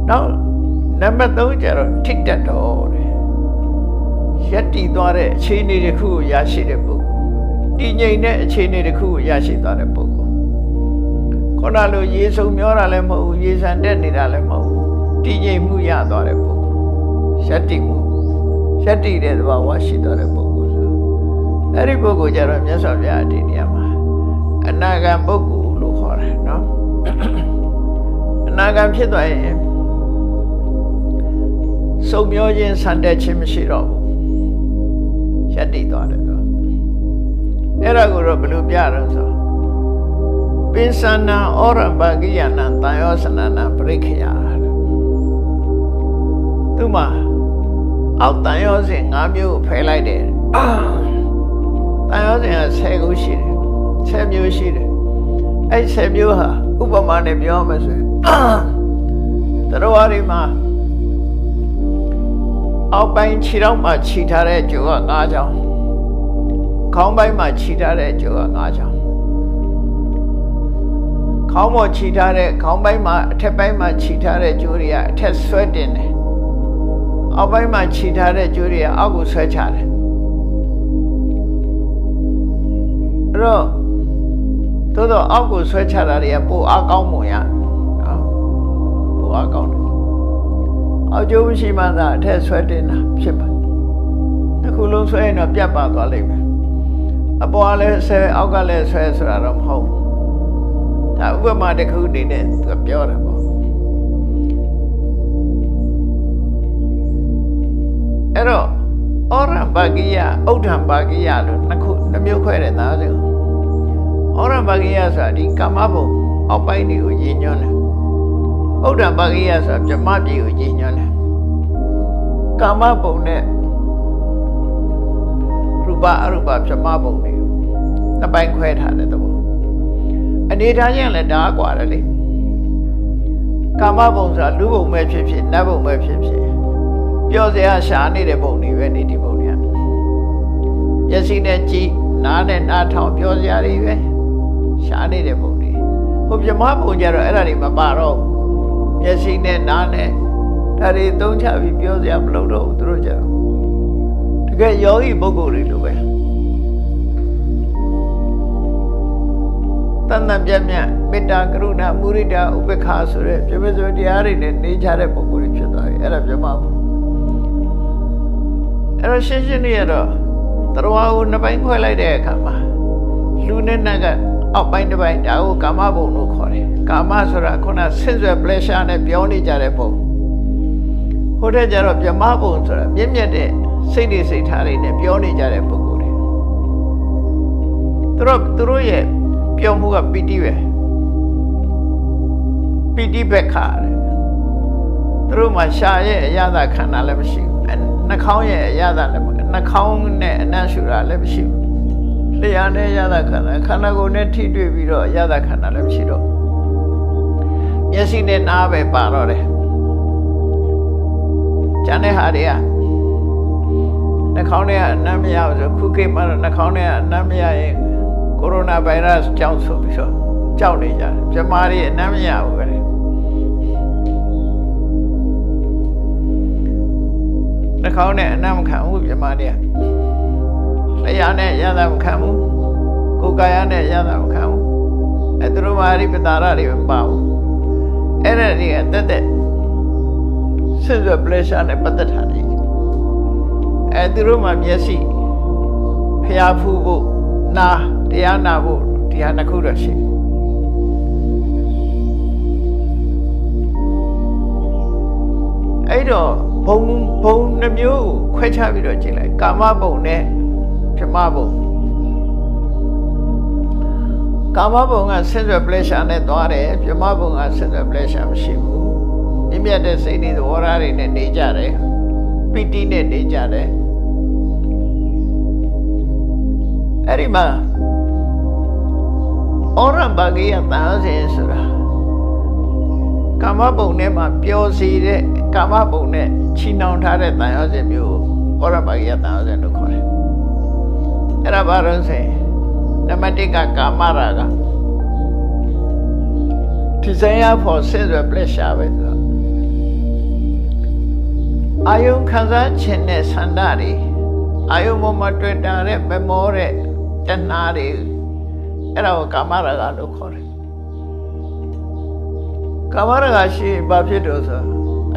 နောက်နံပါတ်3ကျတော့ထိတ်တတ်တော့တယ်ရက်တည်သွားတဲ့အခြေအနေတစ်ခုကိုရရှိတဲ့ပုဂ္ဂိုလ်တည်ငြိမ်တဲ့အခြေအနေတစ်ခုကိုရရှိသွားတဲ့ပုဂ္ဂိုလ်ခေါင်းလိုရေဆုံမျောတာလည်းမဟုတ်ဘူးရေဆန်တက်နေတာလည်းမဟုတ်ဘူးတည်ငြိမ်မှုရသွားတဲ့ပုဂ္ဂိုလ်ရက်တည်မှုရက်တည်တဲ့သဘောဝရှိသွားတဲ့ပုဂ္ဂိုလ်ဆိုအဲ့ဒီပုဂ္ဂိုလ်ကျတော့မြတ်စွာဘုရားဒီနေရာမှာအနာဂံပုဂ္ဂိုလ်လို့ခေါ်တယ်နော်အနာဂံဖြစ်သွားရင်စုံမျောခြင်းဆန်တက်ခြင်းမရှိတော့ဘူးရက်တည်သွားတယ်ဆိုအဲ့ဒါကိုတော့ဘယ်လိုပြရအောင်ဆိုပိသနာဩရပကိယနာတန်ယောစနနာပရိခယသူမှာအောက်တန်ယောစဉ်5မျိုးကိုဖယ်လိုက်တယ်တန်ယောစဉ်က10ခုရှိတယ်10မျိုးရှိတယ်အဲ့10မျိုးဟာဥပမာနဲ့ပြောမှဆိုရင်တရားဝါရီမှာအောက်ပိုင်းခြေထောက်မှာခြိထားတဲ့ကြိုးက5ချောင်းခေါင်းပိုင်းမှာခြိထားတဲ့ကြိုးက5ချောင်းခေါင်းပေါ်ခြိထားတဲ့ခေါင်းပိုင်းမှာအထက်ပိုင်းမှာခြိထားတဲ့ကြိုးတွေကအထက်ဆွဲတင်တယ်အောက်ပိုင်းမှာခြိထားတဲ့ကြိုးတွေကအောက်ကိုဆွဲချတယ် တော့သို့တော့အောက်ကိုဆွဲချတာတွေကပိုအားကောင်းပုံရနော်ပိုအားကောင်းတယ်အောက်ကျိုးမရှိမှသာအထက်ဆွဲတင်တာဖြစ်ပါတစ်ခုလုံးဆွဲရင်တော့ပြတ်ပါသွားလိမ့်မယ်အပေါ်ကလည်းဆွဲအောက်ကလည်းဆွဲဆိုတာတော့မဟုတ်ဘူးဒါဥပမာတစ်ခုအနေနဲ့သူပြောတာပေါ့အဲ့တော့ဩရံပါကိယဥဒ္ဓံပါကိယလို့နှစ်မျိုးခွဲတယ်သားစုဩရံပါကိယဆိုတာဒီကာမဘုံအောက်ပိုင်းတွေကိုရည်ညွှန်းတယ်ဥဒ္ဓံပါကိယဆိုတာဗြဟ္မပြည်ကိုရည်ညွှန်းတယ်ကာမဘုံနဲ့ရူပအရူပဗြဟ္မဘုံတွေကိုနှစ်ပိုင်းခွဲထားတဲ့သဘောအနေထားချင်းလည်းဒါကွာတယ်လေကာမဘုံဆိုတာလူဘုံပဲဖြစ်ဖြစ်နတ်ဘုံပဲဖြစ်ဖြစ်ပြောစရာရှာနေတဲ့ဘုံတွေပဲဒီဘုံတွေကမျက်စိနဲ့ကြည့်နားနဲ့နားထောင်ပြောစရာတွေပဲရှာနေတဲ့ဘုံတွေဟိုဗြဟ္မဘုံကြတော့အဲ့ဒါတွေမပါတော့မျက်စိနဲ့နားနဲ့ဒါတွေသုံးချပြီးပြောစရာမလုပ်တော့ဘူးသူတို့ကြတော့တကယ်ယောဂီပုဂ္ဂိုလ်တွေလိုပဲတန်တန်ပြတ်ပြတ်မေတ္တာကရုဏာမုရိဒာဥပေက္ခဆိုတဲ့ပြည့်စုံတရားတွေနဲ့နေကြတဲ့ပုဂ္ဂိုလ်တွေဖြစ်သွားပြီအဲ့ဒါဗြဟ္မဘုံအဲ့တော့ရှင်းရှင်းလေးရတော့တရားကိုနှစ်ပိုင်းခွဲလိုက်တဲ့အခါမှာလူနဲ့နတ်ကအောက်ပိုင်းတစ်ပိုင်းဒါကိုကာမဘုံလို့ခေါ်တယ်ကာမဆိုတာခုနဆင့်ဆွဲ pleasure နဲ့ပြောနေကြတဲ့ဘုံဟိုတဲ့ကျတော့ဗြဟ္မဘုံဆိုတာမြင့်မြတ်တဲ့စိတ်တွေစိတ်ထားတွေနဲ့ပြောနေကြတဲ့ပုဂ္ဂိုလ်တွေသူတို့ရဲ့ပြောမှုကပီတိပဲပီတိဘက်ခါတယ်သူတို့မှာရှာရဲ့အရသာခန္ဓာလည်းမရှိဘူးနှာခေါင်းရဲ့အရသာလည်းနှာခေါင်းနဲ့အနံ့ရှူတာလည်းမရှိဘူးလျှာနဲ့အရသာခန္ဓာခန္ဓာကိုယ်နဲ့ထိတွေ့ပြီးတော့အရသာခန္ဓာလည်းမရှိတော့မျက်စိနဲ့နားပဲပါတော့တယ်ကျန်တဲ့ဟာတွေကနှာခေါင်းနဲ့အနံ့မရဘူးဆိုခုခေတ်မှာတော့နှာခေါင်းနဲ့အနံ့မရရင်ကိုရိုနာဗိုင်းရပ်စ်ကြောင့်ဆိုပြီးတော့ကြောက်နေကြတယ်ပြမားတွေအနံ့မရဘူးပဲနှာခေါင်းနဲ့အနံ့မခံဘူးပြမားတွေကလျှာနဲ့ရတာမခံဘူးကိုယ်ကာယနဲ့ရတာမခံဘူးအဲသူတို့မာရိပတာရတွေမပါဘူးအဲ့ဒါတွေကတက်တက်ဆင့်ဆွဲ pleasure နဲ့ပတ်သက်တာတွေအဲသူတို့မှာမျက်စိဖျားဖူးဖို့နာတရားနာဖို့ဒီဟာနှစ်ခုတော့ရှိအဲ့တော့ဘုံနှမျိုးခွဲခြားပြီးတော့ကြည့်လိုက်ကာမဘုံနဲ့ဗြဟ္မဘုံကာမဘုံကဆင့်ဆွဲ pleasure နဲ့သွားတယ်ဗြဟ္မဘုံကဆင့်ဆွဲ pleasure မရှိဘူးမြင့်မြတ်တဲ့စိတ်တွေသဘောထားတွေနဲ့နေကြတယ်ပီတိနဲ့နေကြတယ်အဲ့ဒီမှာဩရံပါကိယတန်ဆင်းဆိုတာကာမဘုံနဲ့မှာပျော်စီတဲ့ကာမဘုံနဲ့ချီနှောင်ထားတဲ့တန်ရောစင်မျိုးဩရံပါကိယတန်ဆင်းလို့ခေါ်တယ်အဲ့ဒါဘာလို့ဆိုနံပါတ်1ကကာမရာဂ desire for sensual pleasure ပဲဆိုအာယုခံစားခြင်းနဲ့ဆန္ဒတွေအာယုပေါ်မှာတွေ့တာတဲ့မမောတဲ့တဏှာတွေအဲ့ဒါကိုကာမရာဂလို့ခေါ်တယ်ကာမရာဂရှိဘာဖြစ်လို့ဆို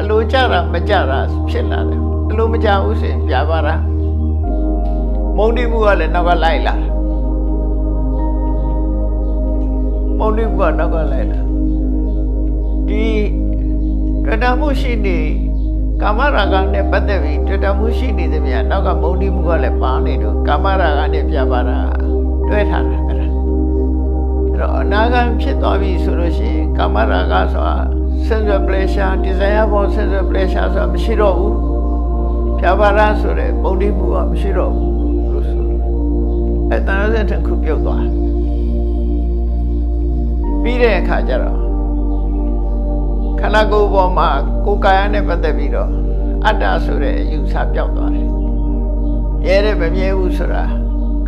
အလိုကြတာမကြတာဖြစ်လာတယ်အလိုမကြဘူးဆိုရင်ပြပါလားမုန်းတိမှုကလည်းနောက်ကလိုက်လာမုန်းတိမှုကနောက်ကလိုက်လာဒီတွေ့တာမှုရှိနေကာမရာဂနဲ့ပတ်သက်ပြီးတွေ့တာမှုရှိနေသမျှနောက်ကမုန်းတိမှုကလည်းပါနေတော့ကာမရာဂနဲ့ပြပါတာတွဲထားတာအဲ့ဒါတော့အနာဂတ်ဖြစ်သွားပြီဆိုလို့ရှိရင်ကာမရာဂဆိုတာ sensual pleasure desire for sensual pleasure ဆိုတာမရှိတော့ဘူးပြပါရဆိုတဲ့မုန်းတိမှုကမရှိတော့ဘူးလို့ဆိုလို့အဲ့တန်ဆင်းတစ်ခုပြုတ်သွားပြီးတဲ့အခါကျတော့ခန္ဓာကိုယ်ပေါ်မှာကိုယ်ကာယနဲ့ပတ်သက်ပြီးတော့အတ္တဆိုတဲ့အယူဆပြောက်သွားတယ်ရဲတဲ့မမြဲဘူးဆိုတာ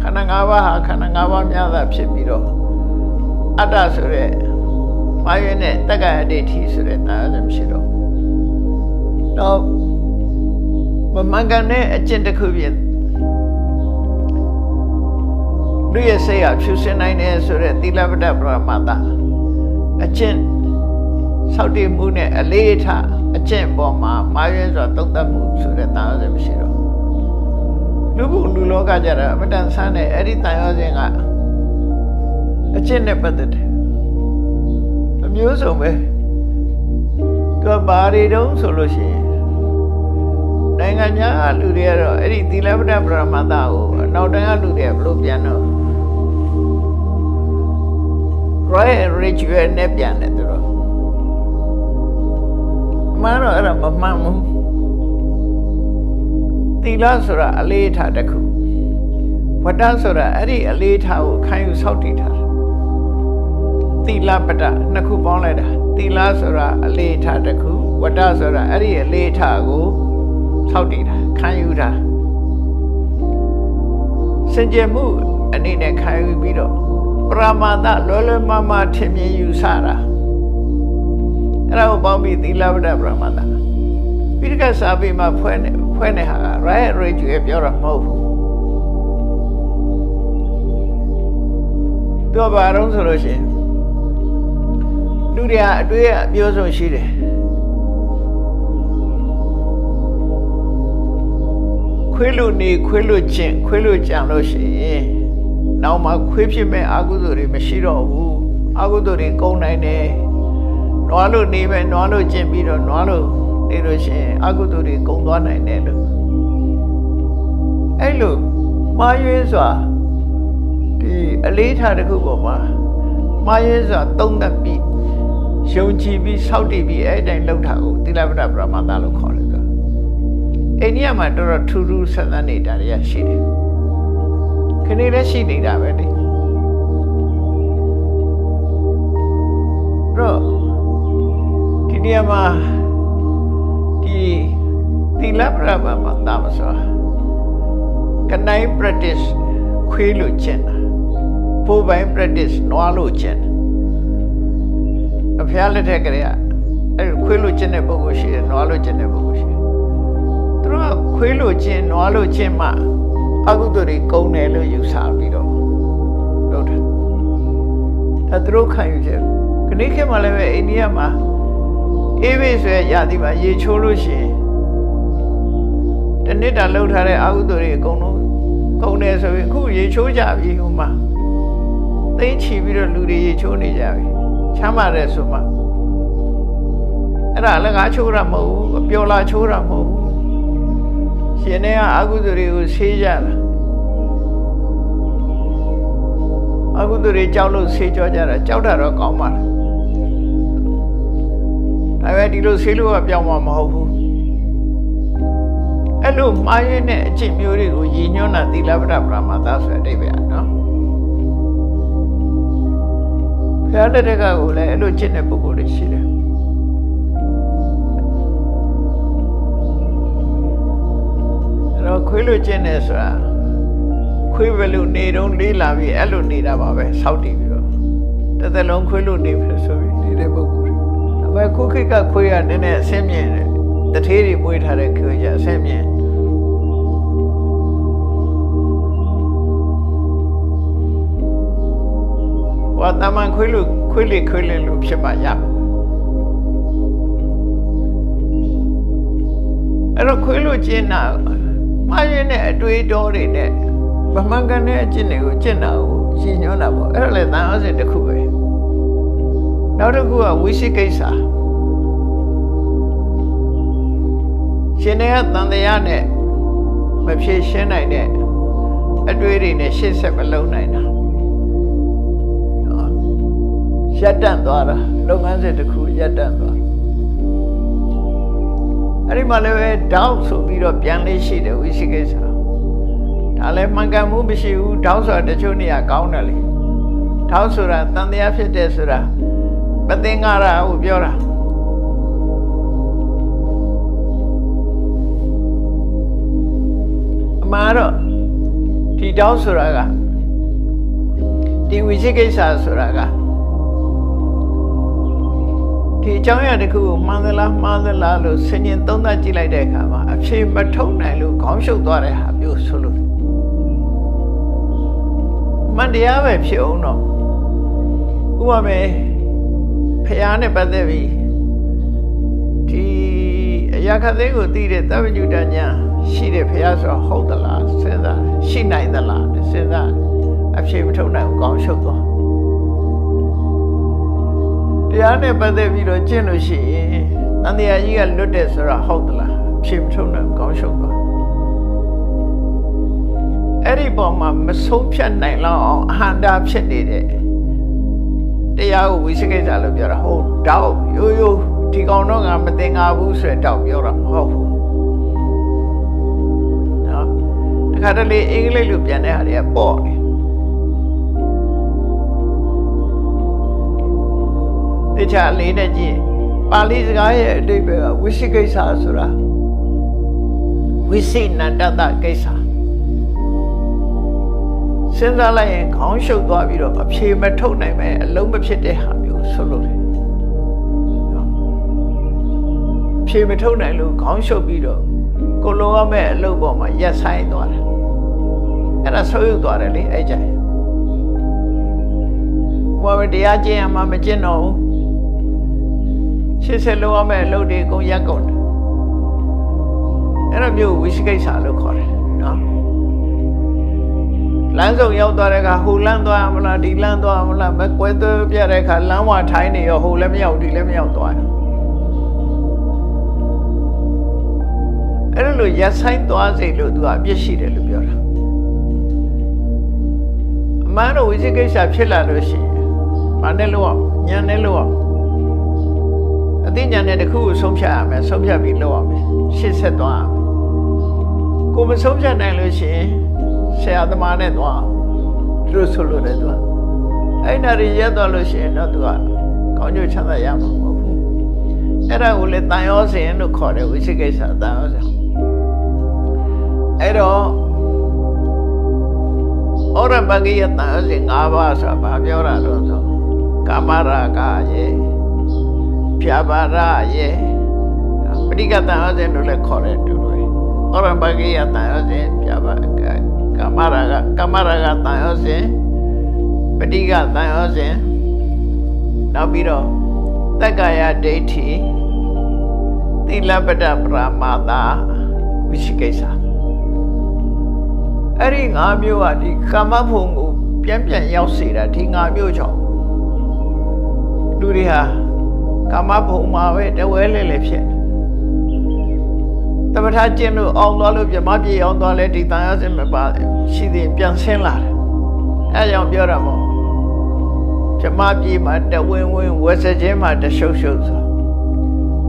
ခန္ဓာ၅ပါးဟာခန္ဓာ၅ပါးများသာဖြစ်ပြီးတော့အတ္တဆိုတဲ့မာယနဲ့တက္ကရာဒိဋ္ဌိဆိုတဲ့တရားစမရှိတော့မမှန်ကန်တဲ့အကျင့်တစ်ခုဖြစ် လူရဲ့စိတ်ဟာဖြူစင်နိုင်တယ်ဆိုတဲ့သီလပတ္တပရမတ္တအကျင့်ဆောက်တည်မှုနဲ့အလေးထားအကျင့်ပေါ်မှာမာရွေးစွာသုံးသပ်မှုဆိုတဲ့တန်ရောစဉ်မရှိတော့လူဘုလူလောကကြတာအမတန်ဆန်းတဲ့အဲ့ဒီတန်ရောစဉ်ကအကျင့်နဲ့ပတ်သက်တယ်အမျိုးစုံပဲသူကဘာတွေတုံးဆိုလို့ရှိရင်နိုင်ငံခြားလူတွေကတော့အဲ့ဒီသီလပတ္တပရမတ္တကိုအနောက်တန်းကလူတွေကဘလို့ပြန်တော့ Royal Ritual နဲ့ပြန်တယ်သူတို့မှန်တော့အဲ့ဒါမမှန်ဘူးသီလဆိုတာအလေးထားတစ်ခုဝတ္တဆိုတာအဲ့ဒီအလေးထားကိုခံယူဆောက်တည်ထားတာသီလပတ္တနှစ်ခုပေါင်းလိုက်တာသီလဆိုတာအလေးထားတစ်ခုဝတ္တဆိုတာအဲ့ဒီအလေးထားကိုဆောက်တည်တာခံယူတာစင်ကြယ်မှုအနေနဲ့ခံယူပြီးတော့ပရမတ္တလွယ်လွယ်မမထင်မြင်ယူဆတာအဲ့ဒါကိုပေါင်းပြီးသီလပတ္တပရမတ္တပိဋကစာပေမှာဖွဲ့နေဟာက right ritual ပြောတာမဟုတ်ဘူးပြောပါတော့ဆိုလို့ရှိရင်လူတွေကအတွေ့အပြောဆုံးရှိတယ်ခွေးလူနေခွေးလူချင်းခွေးလူကြံလို့ရှိရင်နောက်မှခွေးဖြစ်မဲ့အာဟုသူတွေမရှိတော့ဘူးအာဟုသူတွေကုန်နိုင်တယ်နွားလို့နေမဲ့နွားလို့ကျင့်ပြီးတော့နွားလို့နေလို့ရှိရင်အာဟုသူတွေကုန်သွားနိုင်တယ်လို့အဲ့လိုမှားရွေးစွာဒီအလေးထားတစ်ခုပေါ်မှာမှားရွေးစွာသုံးသပ်ပြီးယုံကြည်ပြီးစောင့်တည်ပြီးအဲ့တိုင်းလှုပ်တာကိုသီလပတ္တပရမတ္တလို့ခေါ်တယ်ဆိုအိန္ဒိယမှာတော်တော်ထူးထူးဆန်းဆန်းနေတာတွေရှိတယ်ခဏလေးရှိနေတာပဲလေတော့ဒီနေရာမှာဒီသီလပရမတ္တမှာဆိုတာကနိုင် practice ခွေးလို့ကျင့်တာပိုးပိုင်း practice နွားလို့ကျင့်တာအဖျားလက်ထက်ကလေးကအဲ့ခွေးလို့ကျင့်တဲ့ပုဂ္ဂိုလ်ရှိတယ်နွားလို့ကျင့်တဲ့ပုဂ္ဂိုလ်ရှိတယ်သူတို့ကခွေးလို့ကျင့်နွားလို့ကျင့်မှအကုသိုလ်တွေကုန်တယ်လို့ယူဆပြီးတော့လုပ်တယ်ဒါသူတို့ခံယူချက်ခဏခေတ်မှလည်းပဲအိန္ဒိယမှာအေးဘေးဆိုရရာသီမှာရေချိုးလို့ရှိရင်တနေ့တာလှုပ်ထားတဲ့အကုသိုလ်တွေအကုန်လုံးကုန်တယ်ဆိုရင်အခုရေချိုးကြပြီဟိုမှာသိချီပြီးတော့လူတွေရေချိုးနေကြပြီချမ်းပါတယ်ဆိုမှအဲ့ဒါလည်းငါချိုးတာမဟုတ်ဘူးအပျော်လာချိုးတာမဟုတ်ဘူးရှင်နေကအကုသိုလ်တွေကိုဆေးကြတာအကုသိုလ်တွေကြောက်လို့ဆေးကြောကြတာကြောက်တာတော့ကောင်းပါလားဒါပေမဲ့ဒီလိုဆေးလို့ကပြောင်းမှာမဟုတ်ဘူးအဲ့လိုမှားရင်းတဲ့အကျင့်မျိုးတွေကိုရည်ညွှန်းတာသီလပတ္တပရမတ္တဆိုတဲ့အဓိပ္ပာယ်နော်ဘုရားလက်ထက်ကကိုလည်းအဲ့လိုကျင့်တဲ့ပုဂ္ဂိုလ်တွေရှိတယ်အဲ့တော့ခွေးလိုကျင့်နေဆိုတာခွေးဘယ်လိုနေတော့လေးလာပြီးအဲ့လိုနေတာပါပဲစောက်တည်ပြီးတော့တစ်သက်လုံးခွေးလိုနေပြီဆိုပြီးနေတဲ့ပုဂ္ဂိုလ်တွေဒါပေမဲ့ခုခေတ်ကခွေးကနည်းနည်းအဆင့်မြင့်တယ်တထေးတွေမွေးထားတဲ့ခွေးကြီးအဆင့်မြင့်ဝါတမန်ခွေးလို့ဖြစ်မှရအဲ့တော့ခွေးလို့ကျင့်တာမှားရင်းတဲ့အတွေးတော်တွေနဲ့ဗမှန်ကန်တဲ့အကျင့်တွေကိုကျင့်တာကိုရှင်းညွှန်းတာပေါ့အဲ့ဒါလည်းသံဃာစဉ်တစ်ခုပဲနောက်တစ်ခုကဝိသိကိစ္စရှင်တွေကတန်တရားနဲ့မဖြေရှင်းနိုင်တဲ့အတွေးတွေနဲ့ရှေ့ဆက်မလုပ်နိုင်တာရပ်တန့်သွားတာလုပ်ငန်းစဉ်တစ်ခုရပ်တန့်သွားအဲ့ဒီမှာလည်းပဲတောက်ဆိုပြီးတော့ပြန်လေးရှိတယ်ဝိသိကိစ္စဒါလည်းမှန်ကန်မှုမရှိဘူးတောက်ဆိုတာတချို့နေရာကောင်းတယ်လေတောက်ဆိုတာတန်တရားဖြစ်တယ်ဆိုတာမသင်္ကာရကိုပြောတာအမှားတော့ဒီတောက်ဆိုတာကဒီဝိသိကိစ္စဆိုတာကဒီအကြောင်းအရာတစ်ခုကိုမှန်သလားမှားသလားလို့ဆင်ញင်သုံးသပ်ကြည့်လိုက်တဲ့အခါမှာအဖြေမထုတ်နိုင်လို့ခေါင်းရှုပ်သွားတဲ့ဟာမျိုးဆိုလို့ မှန်တရားပဲဖြစ်အောင်တော့ဥပမာဖျားနဲ့ပတ်သက်ပြီးဒီအရာခသိကိုသိတဲ့သဗ္ဗညုတညာရှိတဲ့ဖျားဆိုဟုတ်သလားစဉ်းစားရှိနိုင်သလားစဉ်းစားအဖြေမထုတ်နိုင်ဘူးကောင်းရှုပ်သွားတရားနဲ့ပတ်သက်ပြီးတော့ကျင့်လို့ရှိရင်တန်တရားကြီးကလွတ်တဲ့ဆိုတာဟုတ်သလားအဖြေမထုတ်နိုင်ဘူးကောင်းရှုပ်သွားအဲ့ဒီပေါ်မှာမဆုံးဖြတ်နိုင်လောက်အောင်အဟန္တာဖြစ်နေတဲ့တရားကိုဝိသိကိစ္စလို့ပြောတာဟုတ်တောက်ရိုးရိုးဒီကောင်တော့ငါမသိငါဘူးဆိုရတောက်ပြောတာမဟုတ်ဘူးနော်တခါတလေအင်္ဂလိပ်လိုပြန်တဲ့ဟာတွေကပေါ့တယ်တခြားလေးနဲ့ကြည့်ပါဠိစကားရဲ့အဓိပ္ပာယ်ကဝိသိကိစ္စဆိုတာဝိသိနန္တတကိစ္စစဉ်းစားလိုက်ရင်ခေါင်းရှုပ်သွားပြီးတော့အဖြေမထုတ်နိုင်ပဲအလုံးမဖြစ်တဲ့ဟာမျိုးဆိုလို့တယ်နော်ဖြေမထုတ်နိုင်လို့ခေါင်းရှုပ်ပြီးတော့ကိုလိုရမယ့်အလုပ်ပေါ်မှာရက်ဆိုင်သွားတယ်အဲ့ဒါဆိုးရုပ်သွားတယ်လေအဲ့ကြိုင်ဘာပဲတရားကျင့်ရမှမကျင့်တော့ဘူးရှေ့ဆက်လိုရမယ့်အလုပ်တွေအကုန်ရက်ကုန်တယ်အဲ့ဒါမျိုးဝိသိကိစ္စလို့ခေါ်တယ်နော်လမ်းစုံရောက်သွားတဲ့အခါဟိုလမ်းသွားရမလားဒီလမ်းသွားရမလားမကွဲသွဲပြတဲ့အခါလမ်းဝထိုင်းနေရောဟိုလည်းမရောက်ဒီလည်းမရောက်သွားအဲ့လိုရက်ဆိုင်သွားစေလို့သူကအပြစ်ရှိတယ်လို့ပြောတာအမှန်တော့ဝိသိကိစ္စဖြစ်လာလို့ရှိရင်ဘာနဲ့လို့ဉာဏ်နဲ့လို့အသိဉာဏ်နဲ့တစ်ခုကိုဆုံးဖြတ်ရမယ်ဆုံးဖြတ်ပြီးလုပ်ရမယ်ရှေ့ဆက်သွားကိုမဆုံးဖြတ်နိုင်လို့ရှိရင်ဆရာသမားနဲ့သွားသူတို့ဆိုလို့လည်းသူကအဲ့နာရီရက်သွားလို့ရှိရင်တော့သူကကောင်းကျိုးချမ်းသာရမှာမဟုတ်ဘူးအဲ့ဒါကိုလေတန်ရောစဉ်လို့ခေါ်တယ်ဝိသိကိစ္စတန်ရောစဉ်အဲ့တော့ဩရပကိယတန်ရောစဉ်၅ပါးဆိုတာဘာပြောတာလို့ဆိုကာမရာဂရဲ့ဖြာပါရရဲ့ပဋိကတန်ရောစဉ်လို့လည်းခေါ်တယ်တူတယ်ဩရပကိယတန်ရောစဉ်ဖြာပါကာမရာဂတန်ရောစဉ်ပဋိကတန်ရောစဉ်နောက်ပြီးတော့တက္ကာယဒိဋ္ဌိသီလပတ္တပရမာသဝိသိကိစ္စအဲ့ဒီ၅မျိုးကဒီကာမဘုံကိုပြန်ရောက်စေတာဒီ၅မျိုးကြောင့်လူတွေဟာကာမဘုံမှာပဲတဝဲလဲလဲဖြစ်တမထကျင့်လို့အောင်သွားလို့ပြမပြေအောင်သွားလဲဒီတန်ရစင်မပါရှိသေးပြန်ဆင်းလာတယ်အဲကြောင့်ပြောတာမို့ပြမပြေမှာတဝင်းဝင်းဝက်စခြင်းမှာတရှုပ်ရှုပ်ဆို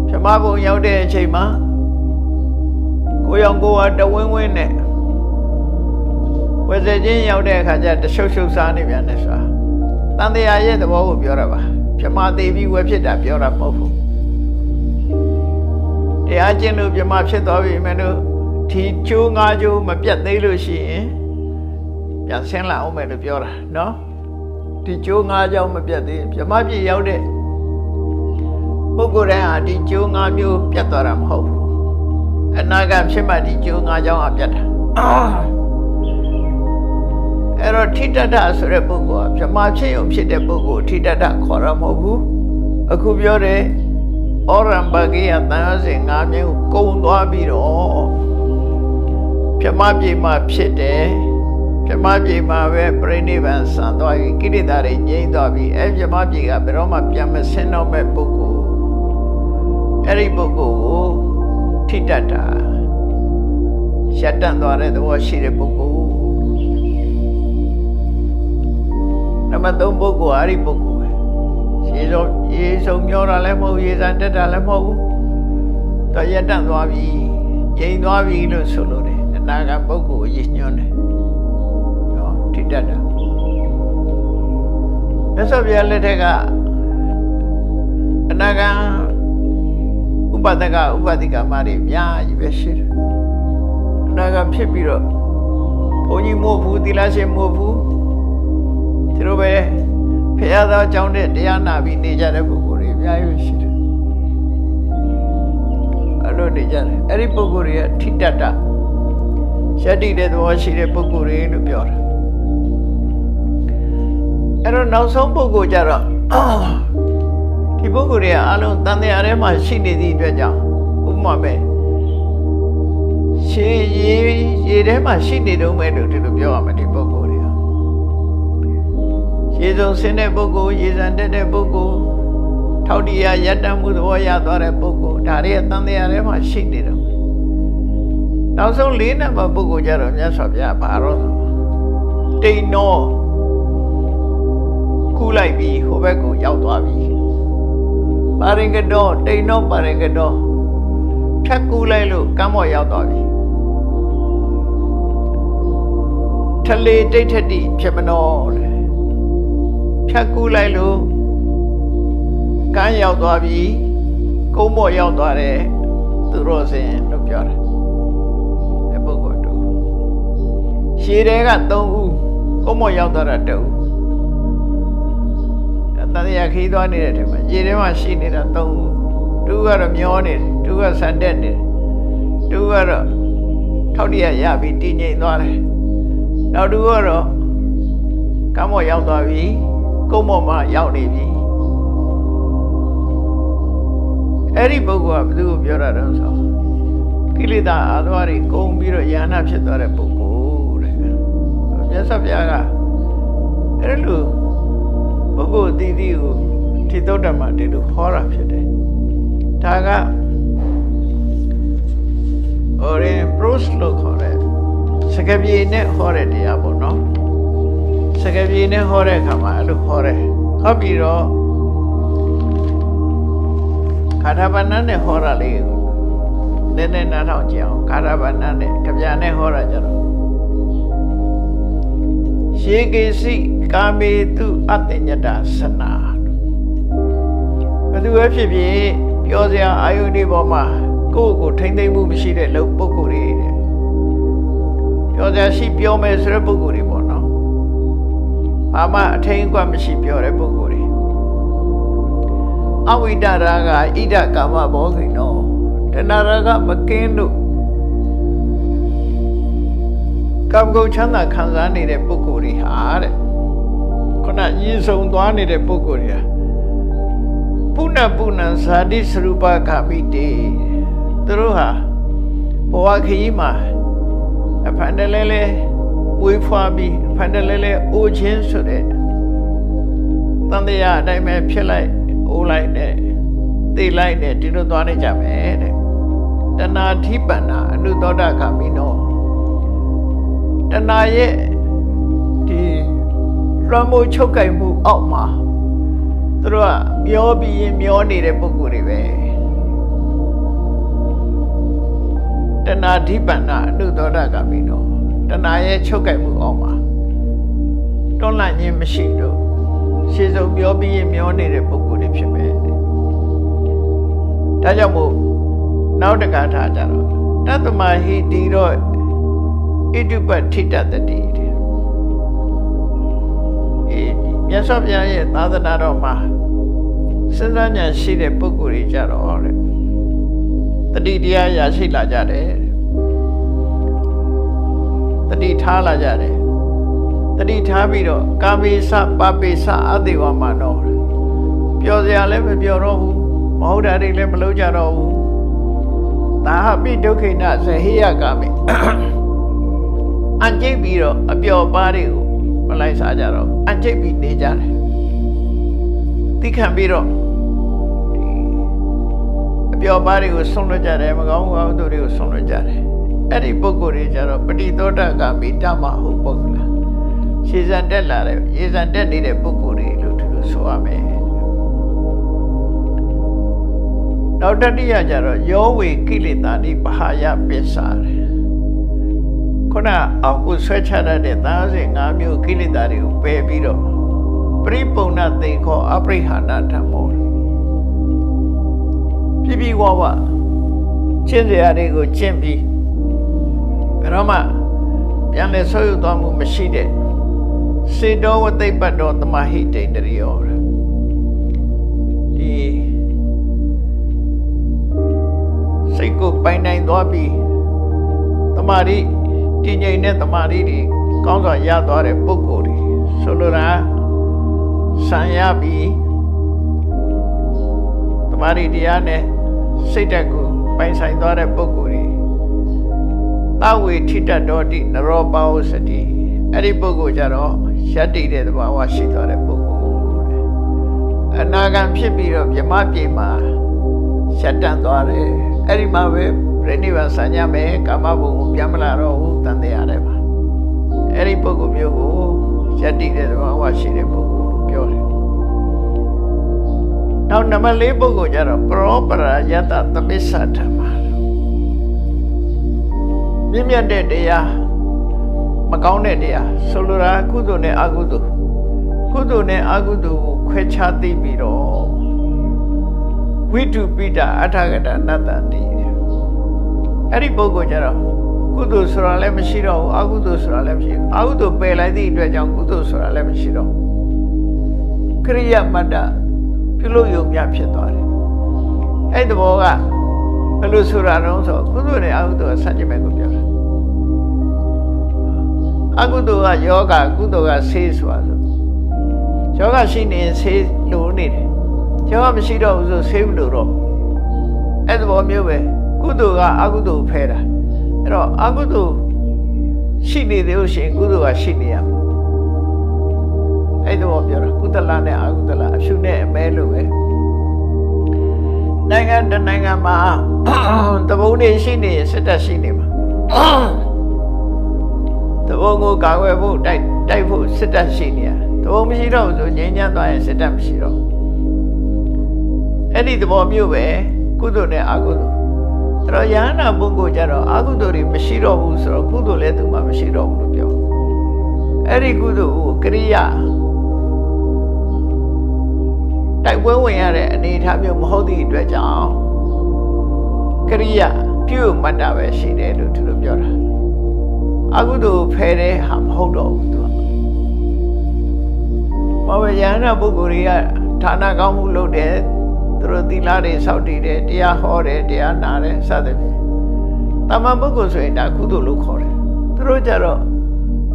ပြမဘုံရောက်တဲ့အချိန်မှာကိုရောင်ကိုကတဝင်းဝင်းနဲ့ဝက်စခြင်းရောက်တဲ့အခါကျတရှုပ်ရှုပ်စားနေပြန်တယ်ဆိုတာတန်တရားရဲ့သဘောကိုပြောတာပါပြမသေးပြီးဝက်ဖြစ်တာပြောတာမဟုတ်ဘူးတရားကျင့်လို့ပြမဖြစ်သွားပြီမယ်လို့ဒီကျိုး၅ကျိုးမပြတ်သေးလို့ရှိရင်ပြန်ဆင်းလာအောင်မယ်လို့ပြောတာနော်ဒီကျိုး၅ကြောင်းမပြတ်သေးပြမပြည့်ရောက်တဲ့ပုဂ္ဂိုလ်တိုင်းဟာဒီကျိုး၅မျိုးပြတ်သွားတာမဟုတ်ဘူးအနာဂတ်ဖြစ်မှဒီကျိုး၅ကြောင်းအပြတ်တာအဲ့တော့ထိတ္တတဆိုတဲ့ပုဂ္ဂိုလ်ကပြမဖြစ်ရုံဖြစ်တဲ့ပုဂ္ဂိုလ်ထိတ္တတခေါ်ရမဟုတ်ဘူးအခုပြောတဲ့ဩရံပကိယတန်ရောစဉ်၅မျိုးကုံသွားပြီးတော့ပြမပြေမှာဖြစ်တယ်ပြမပြေမှာပဲပြိဋိဘံဆံသွားပြီးကိရိတာတွေငြိမ့်သွားပြီးအဲပြမပြေကဘယ်တော့မှပြန်မဆင်းတော့မဲ့ပုဂ္ဂိုလ်အဲ့ဒီပုဂ္ဂိုလ်ကိုထိတတ်တာရှက်တန့်သွားတဲ့သဘောရှိတဲ့ပုဂ္ဂိုလ်နံပါတ်3ပုဂ္ဂိုလ်အဲ့ဒီပုဂ္ဂိုလ်ရေဆုံးမျောတာလည်းမဟုတ်ရေစံတက်တာလည်းမဟုတ်ဘူးတော့ရတန့်သွားပြီငြိမ်သွားပြီလို့ဆိုလို့တယ်အနာဂတ်ပုဂ္ဂိုလ်ရည်ညွှန်းတယ်နော်ထိတတ်တာမြတ်စွာဘုရားလက်ထက်ကအနာဂတ်ဥပဒကဥပဒိကမတွေအများကြီးပဲရှိတယ်အနာဂတ်ဖြစ်ပြီးတော့ဘုန်းကြီးမို့ဘူးသီလရှင်မို့ဘူးသူတို့ပဲဖရာသားကြောင့်တဲ့တရားနာပြီးနေကြတဲ့ပုဂ္ဂိုလ်တွေအများကြီးရှိတယ်အဲ့လိုနေကြတယ်အဲ့ဒီပုဂ္ဂိုလ်တွေကထိတတ်တာယတ္တိတဲ့သဘောရှိတဲ့ပုဂ္ဂိုလ်တွေလို့ပြောတာ အဲ့တော့နောက်ဆုံးပုဂ္ဂိုလ်ကြတော့ဒီပုဂ္ဂိုလ်တွေကအလုံးတန်တရားထဲမှာရှိနေသည့်အတွက်ကြောင့်ဥပမာပဲရှေးရေထဲမှာရှိနေတော့မယ်လို့ဒီလိုပြောရမယ်ဒီပုဂ္ဂိုလ်တွေကရေစုံဆင်းတဲ့ပုဂ္ဂိုလ်ရေစံတက်တဲ့ပုဂ္ဂိုလ်ထောက်တရားယတ္တမှုသဘောရသွားတဲ့ပုဂ္ဂိုလ်ဒါတွေကတန်တရားထဲမှာရှိနေတော့နောက်ဆုံး၄နံပါတ်ပုဂ္ဂိုလ်ကြတော့မြတ်စွာဘုရားဘာတော့တိန်နောကူလိုက်ပြီးဟိုဘက်ကိုရောက်သွားပြီပါရင်ကတော်တိန်နောပါရင်ကတော်ဖြတ်ကူလိုက်လို့ကမ်းပေါ်ရောက်သွားပြီထလေတိဋ္ဌတိဖြစ်မနောဖြတ်ကူလိုက်လို့ကမ်းရောက်သွားပြီကုန်းပေါ်ရောက်သွားတယ်သူတော်စင်လို့ပြောတယ်အဲပုဂ္ဂိုလ်တို့ရှည်တဲက3ဦးကုန်းပေါ်ရောက်သွားတာ2ဦးတန်တရားခီးသွားနေတဲ့ထဲမှာရေထဲမှာရှိနေတာ3ဦးတူကတော့မျောနေတယ်တူကဆန်တက်နေတယ်တူကတော့ထောက်တရားရပြီးတည်ငြိမ်သွားတယ်နောက်တူကတော့ကမ်းပေါ်ရောက်သွားပြီကုန်းပေါ်မှာရောက်နေပြီအဲ့ဒီပုဂ္ဂိုလ်ကဘယ်သူကိုပြောတာတုံးဆိုကိလေသာအာသဝတွေကုန်ပြီးတော့ယန္နာဖြစ်သွားတဲ့ပုဂ္ဂိုလ်တဲ့မြတ်စွာဘုရားကအဲ့လိုပုဂ္ဂိုလ်အသီးသီးကိုဒီသုတ္တမှာဒီလိုဟောတာဖြစ်တယ်ဒါကpros လို့ခေါ်တဲ့စကားပြေနဲ့ဟောတဲ့တရားပေါ့နော်စကားပြေနဲ့ဟောတဲ့အခါမှာအဲ့လိုဟောတယ်ဟောပြီးတော့ကာရဗဏ္ဏနဲ့ဟောတာလေးကိုနည်းနည်းနားထောင်ကြည့်အောင်ကာရဗဏ္ဏနဲ့ကြပြနဲ့ဟောတာကြတော့ရှေကေစီကာမေတုအတ္တညတ္တသနာဘယ်သူပဲဖြစ်ဖြစ်ပြောစရာအာယုန်ဒီပေါ်မှာကိုယ့်ကိုထိမ့်သိမ့်မှုမရှိတဲ့ပုဂ္ဂိုလ်တွေတဲ့ပြောစရာရှိပြောမယ်ဆိုတဲ့ပုဂ္ဂိုလ်တွေပေါ့နော်ဘာမှအထိန်အကွက်မရှိပြောတဲ့ပုဂ္ဂိုလ်တွေအဝိဒရာဂဣဒကာမဘောဂိနောတဏှာရာဂမကင်းလို့ကာမဂုဏ်ချမ်းသာခံစားနေတဲ့ပုဂ္ဂိုလ်တွေဟာတဲ့ခုနရည်စုံသွားနေတဲ့ပုဂ္ဂိုလ်တွေဟာပုဏ္ဏပုဏ္ဏဇာတိစရူပကာမိတေသူတို့ဟာဘဝခရီးမှာအဖန်တလဲလဲဝေးဖွားပြီးအဖန်တလဲလဲအိုခြင်းဆိုတဲ့တန်တရားအတိုင်းပဲဖြစ်လိုက်အိုးလိုက်နဲ့သိလိုက်နဲ့ဒီလိုသွားနေကြမယ်တဲ့တဏှာဓိပန္နာအနုသောတကာမိနောတဏှာရဲ့ဒီလွှမ်းမိုးချုပ်ကိုင်မှုအောက်မှာသူတို့ကမျောပြီးရင်မျောနေတဲ့ပုဂ္ဂိုလ်တွေပဲတဏှာဓိပန္နာအနုသောတကာမိနောတဏှာရဲ့ချုပ်ကိုင်မှုအောက်မှာတွန်းလှန်ခြင်းမရှိတော့ရှေ့ဆုံးမျောပြီးရင်မျောနေတဲ့ပုဂ္ဂိုလ်တွေဖြစ်မယ်ဒါကြောင့်မို့နောက်တခါထားကြတော့တတ္တမဟိတိတော့ဣတုပဋ္ဌိတတတိတဲ့မြတ်စွာဘုရားရဲ့သာသနာတော်မှာစဉ်းစားဉာဏ်ရှိတဲ့ပုဂ္ဂိုလ်တွေကြတော့တဲ့တတိတရားရရှိလာကြတယ်တတိထားလာကြတယ်တတိထားပြီးတော့ကာမေသပပေသအသေဝမနောပြောစရာလည်းမပြောတော့ဘူးမဟုတ်တာတွေလည်းမလုပ်ကြတော့ဘူးသာဟပိဒုက္ခိနဇဟိယကာမေအကျိတ်ပြီးတော့အပျော်ပါးတွေကိုမလိုက်စားကြတော့အကျိတ်ပြီးနေကြတယ်သိခံပြီးတော့အပျော်ပါးတွေကိုဆုံးလွတ်ကြတယ်မကောင်းမှုသူတွေကိုဆုံးလွတ်ကြတယ်အဲ့ဒီပုဂ္ဂိုလ်တွေကြတော့ပฏิသောတကာမိတမဟုတ်ပုဂ္ဂိုလ်ရှေ့စံတက်လာတဲ့ရေစံတက်နေတဲ့ပုဂ္ဂိုလ်တွေလို့သူတို့ဆိုရမယ်နောက်တတိယကြတော့ယောဝေကိလေသာတိပဟာယပစ္စာတဲ့ခုနအောက်ကိုဆွဲချတတ်တဲ့35မျိုးကိလေသာတွေကိုပယ်ပြီးတော့ပရိပုံဏသိခောအပရိဟာဏဓမ္မောပြပြဝဝကျင့်စရာတွေကိုကျင့်ပြီးဘယ်တော့မှပြန်လဲဆွဲယူသွားမှုမရှိတဲ့စေတောဝသိပ္ပတ္တောသမဟိတ္တိန္ဒရိယောဒီစိတ်ကိုပိုင်နိုင်သွားပြီးတမာတိတည်ငြိမ်တဲ့တမာတိတွေကောင်းစွာရသွားတဲ့ပုဂ္ဂိုလ်တွေဆိုလိုတာ ဆံရပြီးတမာရီတရားနဲ့စိတ်ဓာတ်ကိုပိုင်ဆိုင်သွားတဲ့ပုဂ္ဂိုလ်တွေသဝေထိတ္တောတိနရောပါဝစတိအဲ့ဒီပုဂ္ဂိုလ်ကြတော့ယတ္တိတဲ့သဘာဝရှိသွားတဲ့ပုဂ္ဂိုလ်တဲ့အနာဂံဖြစ်ပြီးတော့မြမပြေမှာရှက်တန့်သွားတယ်အဲ့ဒီမှာပဲပြိဋိဘံဆံရမယ်ကာမဘုံကိုပြန်မလာတော့ဘူးတန်တရားတယ်ပါအဲ့ဒီပုဂ္ဂိုလ်မျိုးကိုယတ္တိတဲ့သဘာဝရှိတဲ့ပုဂ္ဂိုလ်လို့ပြောတယ်နောက်နံပါတ် 4ပုဂ္ဂိုလ်ကြတော့ပရောပရာယတသမစ္ဆဓမ္မမြင့်မြတ်တဲ့တရားမကောင်းတဲ့တရားဆိုလိုတာကုသိုလ်နဲ့အကုသိုလ်ကုသိုလ်နဲ့အကုသိုလ်ကိုခွဲခြားသိပြီးတော့ဝိတုပိတအထာဂတနတ္တတိအဲ့ဒီပုဂ္ဂိုလ်ကြတော့ကုသိုလ်ဆိုတာလည်းမရှိတော့ဘူးအကုသိုလ်ဆိုတာလည်းမရှိဘူးအကုသိုလ်ပယ်လိုက်သည့်အတွက်ကြောင့်ကုသိုလ်ဆိုတာလည်းမရှိတော့ခရိယမတ္တပြုလို့ယုံမြဖြစ်သွားတယ်အဲ့ဒီဘောကဘယ်လိုဆိုတာတော့ဆိုကုသိုလ်နဲ့အကုသိုလ်ဆန့်ကျင်ဘက်ကိုပြောတာအကုသိုလ်ကယောဂကုသိုလ်ကဆေးဆိုတာဆိုယောဂရှိနေဆေးလိုနေတယ်ယောဂမရှိတော့ဘူးဆိုဆေးမလိုတော့အဲ့ဒီဘောမျိုးပဲကုသိုလ်ကအကုသိုလ်ဖဲတာအဲ့တော့အကုသိုလ်ရှိနေသေးလို့ရှိရင်ကုသိုလ်ကရှိနေရမယ်အဲ့ဒီဘောပြောတာကုသလနဲ့အကုသလအဖြူနဲ့အမဲလို့ပဲနိုင်ငံတနိုင်ငံမှာတဘုံနေရှိနေစစ်တပ်ရှိနေမှာတဘုံကိုကာကွယ်ဖို့တိုက်ဖို့စစ်တပ်ရှိနေရတဘုံမရှိတော့ဘူးဆိုငြိမ်းချမ်းသွားရင်စစ်တပ်မရှိတော့အဲ့ဒီသဘောမျိုးပဲကုသိုလ်နဲ့အကုသိုလ်အဲ့တော့ယဟန္တာပုဂ္ဂိုလ်ကြတော့အကုသိုလ်တွေမရှိတော့ဘူးဆိုတော့ကုသိုလ်လည်းသူမှမရှိတော့ဘူးလို့ပြောအဲ့ဒီကုသိုလ်ကိုကရိယာတိုက်ပွဲဝင်ရတဲ့အနေအထားမျိုးမဟုတ်သည့်အတွက်ကြောင့်ကရိယာပြုမှတ်တာပဲရှိတယ်လို့သူတို့ပြောတာအကုသိုလ်ဖယ်တဲ့ဟာမဟုတ်တော့ဘူးသူကဘာပဲယဟန္တာပုဂ္ဂိုလ်တွေကဌာနကောင်းမှုလုပ်တယ်သူတို့သီလတွေစောင့်တည်တယ်တရားဟောတယ်တရားနာတယ်စသဖြင့်တမန်ပုဂ္ဂိုလ်ဆိုရင်ဒါကုသိုလ်လို့ခေါ်တယ်သူတို့ကြတော့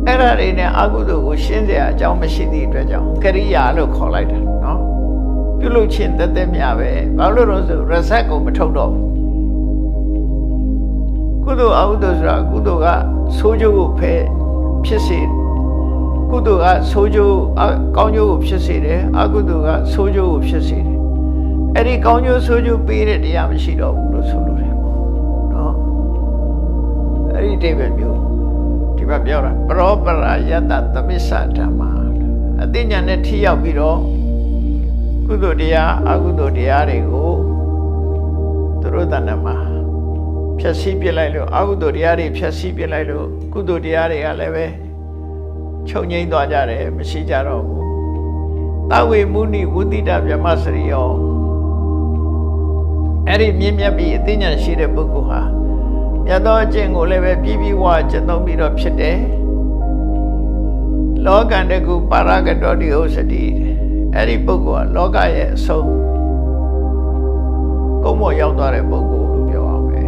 အဲ့ဒါတွေနဲ့အကုသိုလ်ကိုရှင်းစရာအကြောင်းမရှိသည့်အတွက်ကြောင့်ကရိယာလို့ခေါ်လိုက်တာနော်ပြုလုပ်ခြင်းတသက်မြပဲဘာလို့လဲဆိုရဆက်ကိုမထုတ်တော့ဘူးကုသိုလ်အကုသိုလ်ဆိုတာကုသိုလ်ကဆိုးကျိုးကိုဖယ်ဖြစ်စေကုသိုလ်ကဆိုးကျိုးကောင်းကျိုးကိုဖြစ်စေတယ်အကုသိုလ်ကဆိုးကျိုးကိုဖြစ်စေတယ်အဲ့ဒီကောင်းကျိုးဆိုးကျိုးပေးတဲ့တရားမရှိတော့ဘူးလို့ဆိုလို့ရတယ်နော်အဲ့ဒီအိဗယ်မျိုးဒီမှာပြောတာပရောပရာယတသမစ္ဆဓမ္မအသိဉာဏ်နဲ့ထိရောက်ပြီးတော့ကုသိုလ်တရားအကုသိုလ်တရားတွေကိုသူတို့တဏ္ဍမှာဖြည့်ဆည်းပြလိုက်လို့အကုသိုလ်တရားတွေဖြည့်ဆည်းပြလိုက်လို့ကုသိုလ်တရားတွေကလည်းပဲချုပ်ငိမ့်သွားကြတယ်မရှိကြတော့ဘူးသဝေမုနိဝုတိတဗြဟ္မစရိယောအဲ့ဒီမြင့်မြတ်ပြီးအသိဉာဏ်ရှိတဲ့ပုဂ္ဂိုလ်ဟာမြတ်သောအကျင့်ကိုလည်းပဲပြီးပြီးဝကျင့်သုံးပြီးတော့ဖြစ်တယ်လောကန္တကုပါရဂတောတိဥစ္စတိအဲ့ဒီပုဂ္ဂိုလ်ကလောကရဲ့အဆုံးကုန်းမောရောက်သွားတဲ့ပုဂ္ဂိုလ်လို့ပြောအောင်ပဲ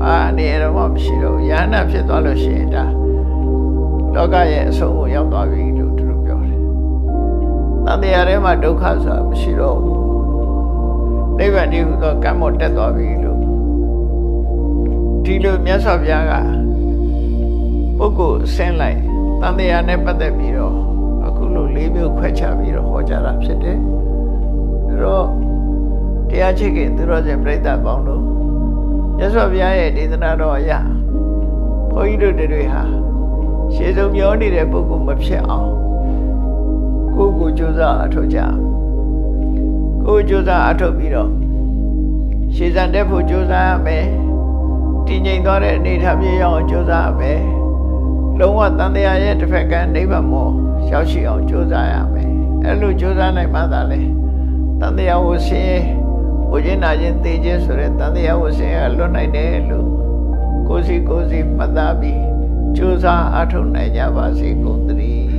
အနေရောမရှိတော့ယန္နာဖြစ်သွားလို့ရှိရင်ဒါလောကရဲ့အဆုံးကိုရောက်သွားပြီလို့သူတို့ပြောတယ်တန်တရားထဲမှာဒုက္ခဆိုတာမရှိတော့ဘူးနိဗ္ဗာန်တည်းဟူသောကံမောတက်သွားပြီလို့ဒီလိုမြတ်စွာဘုရားကပုဂ္ဂိုလ်ဆင်းလိုက်တန်တရားနဲ့ပတ်သက်ပြီးတော့အခုလို၄မျိုးခွဲခြားပြီးတော့ဟောကြားတာဖြစ်တယ်ဒါတော့တရားချစ်ခင်သူတော်စင်ပြိဿပေါင်းတို့မြတ်စွာဘုရားရဲ့ဒေသနာတော်အရဘုန်းကြီးတို့တွေဟာရှေးဆုံးမျောနေတဲ့ပုဂ္ဂိုလ်မဖြစ်အောင်ကိုယ်ကိုကြိုးစားအထောက်ကြကိုယ်ကြိုးစားအထောက်ပြီးတော့ရှေးစံတက်ဖို့ကြိုးစားရမယ်တည်ငြိမ်သွားတဲ့အနေအထားမျိုးရောက်အောင်ကြိုးစားရမယ်လုံးဝတန်တရားရဲ့တစ်ဖက်ကနိဗ္ဗာန်ကိုရောက်ရှိအောင်ကြိုးစားရမယ်အဲ့လိုကြိုးစားနိုင်မှသာလေတန်တရားကိုဆင်းရဲဘုရင်နာခြင်းသိခြင်းဆိုတဲ့တန်တရားကိုဆင်းရဲလွတ်နိုင်တယ်လို့ကိုယ်စီမှတ်သားပြီးကြိုးစားအထောက်နိုင်ကြပါစေကုန်သတည်း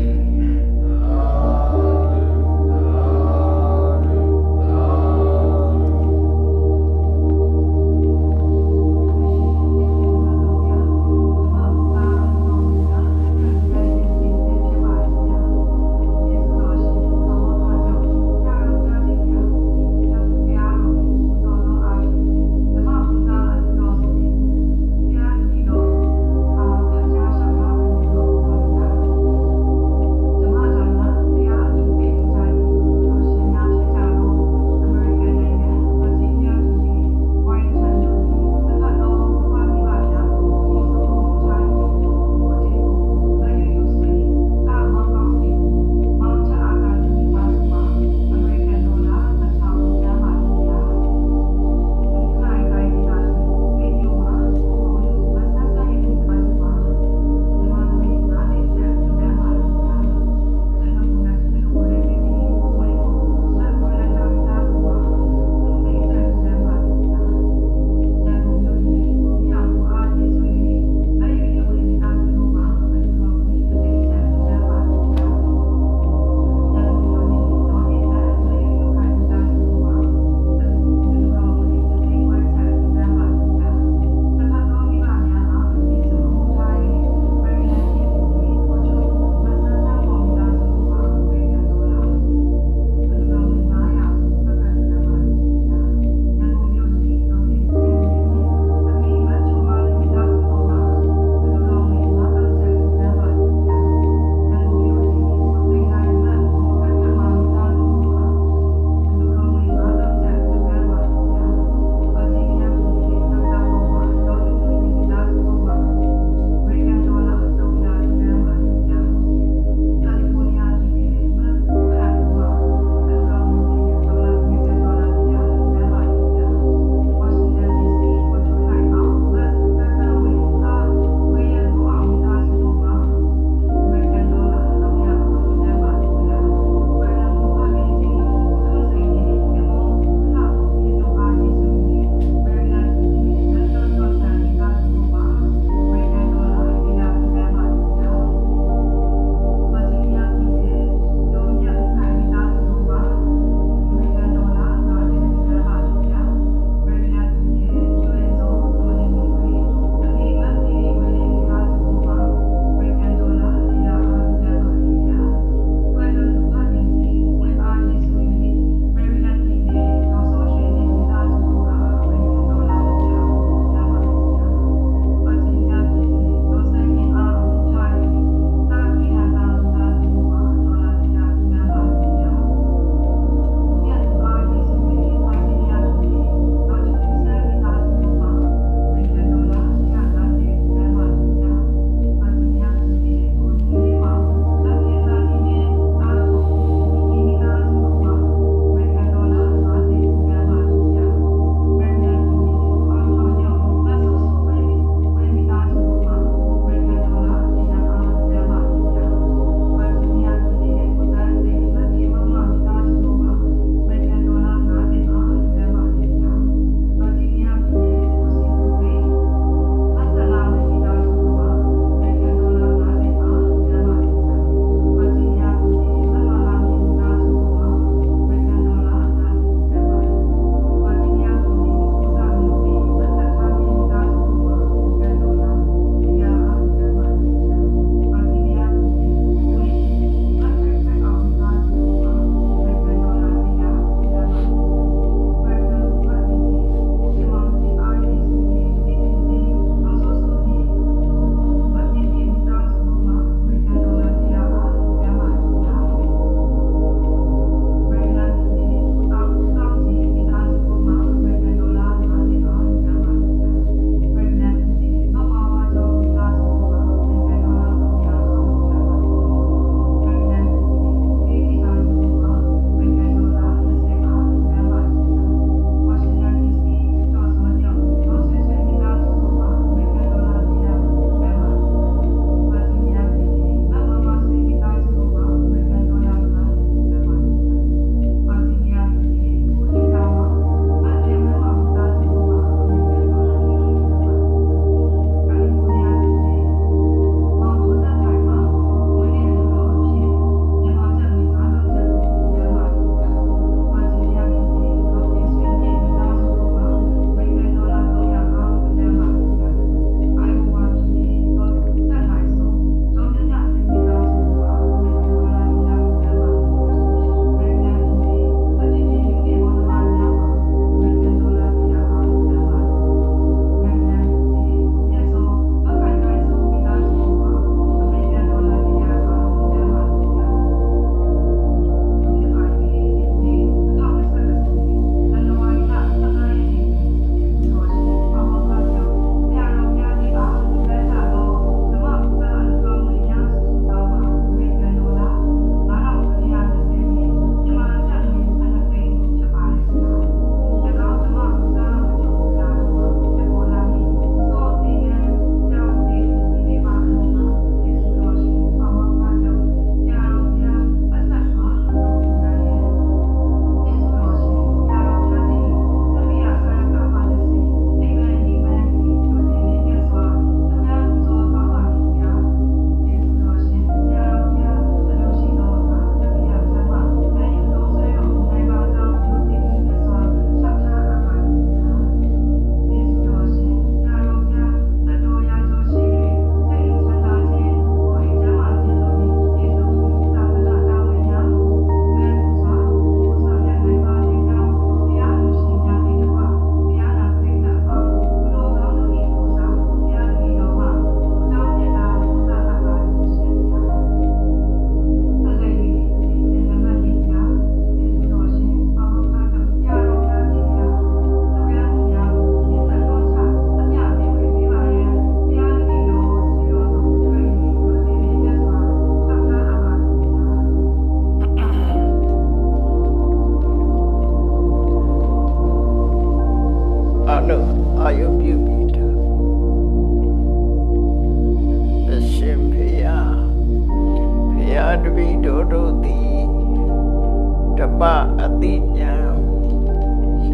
အတိညာ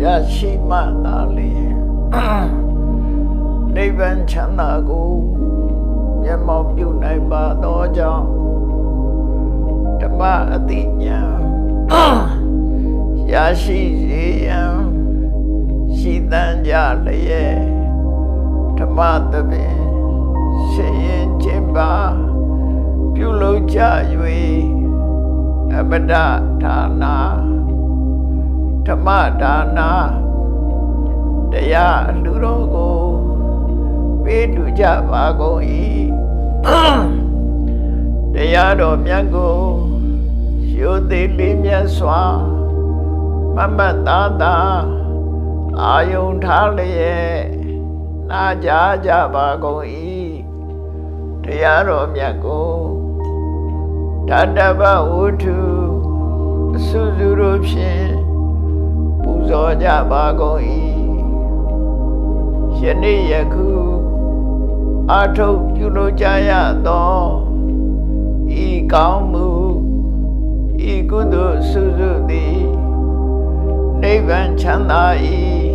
ရရှိမှသာလျှင်နိဗ္ဗာန်ချမ်းသာကိုမျက်မှောက်ပြုနိုင်ပါသောကြောင့်ဓမ္မအတိညာရရှိစေရန်ရှိသံကြလျက်ဓမ္မသဖြင့်ရှင်ရင်ခြင်းပါပြုလုပ်ကြ၍အပဒဒါနာဓမ္မဒါနာတရားအလှတော်ကိုပေးလူကြပါကုန်၏တရားတော်မြတ်ကိုရိုသေလေးမြတ်စွာမမတ်သားသာအာယုန်ထားလျက်နာကြားကြပါကုန်၏တရားတော်မြတ်ကိုဓာတဗဝုထုအစုစုတို့ဖြင့်ပူဇော်ကြပါကုန်၏ယနေ့ယခုအာထုတ်ပြုလုပ်ကြရသောဤကောင်းမှုဤကုသိုလ်စုစုသည်နိဗ္ဗာန်ချမ်းသာ၏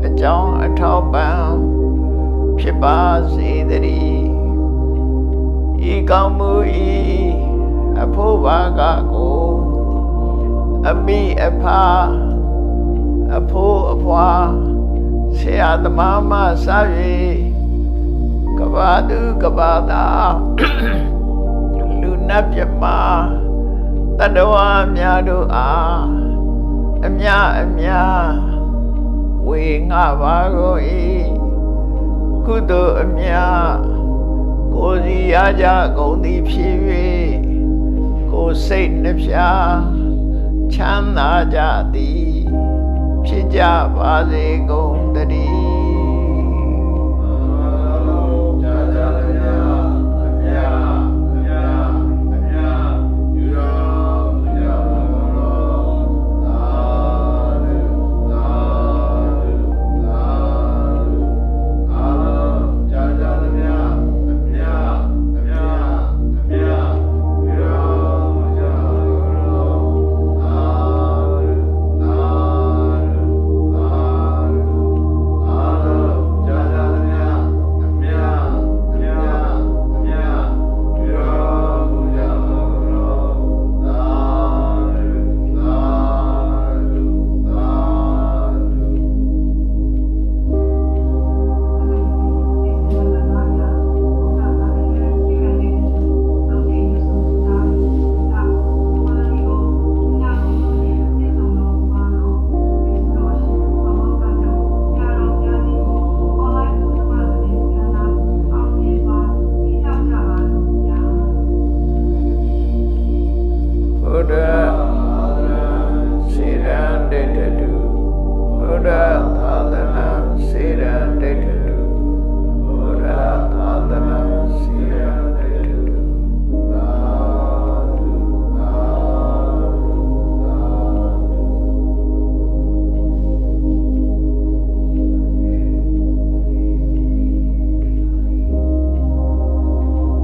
အကြောင်းအထောက်ပံ့ဖြစ်ပါစေတည်းဤကောင်းမှုဤအဖို့ဘာကကိုအမိအဖအဖို့အဖွာဆရာသမားမစ၍ကဘာသူကဘာသာလူနတ်ပြမတတဝါများတို့အားအမြဝေငှပါကုန်၏ကုသိုလ်အမြကိုယ်စီရကြကုန်သည်ဖြစ်၍ကိုယ်စိတ်နှဖျားချမ်းသာကြသည်ဖြစ်ကြပါစေကုန်သတည်း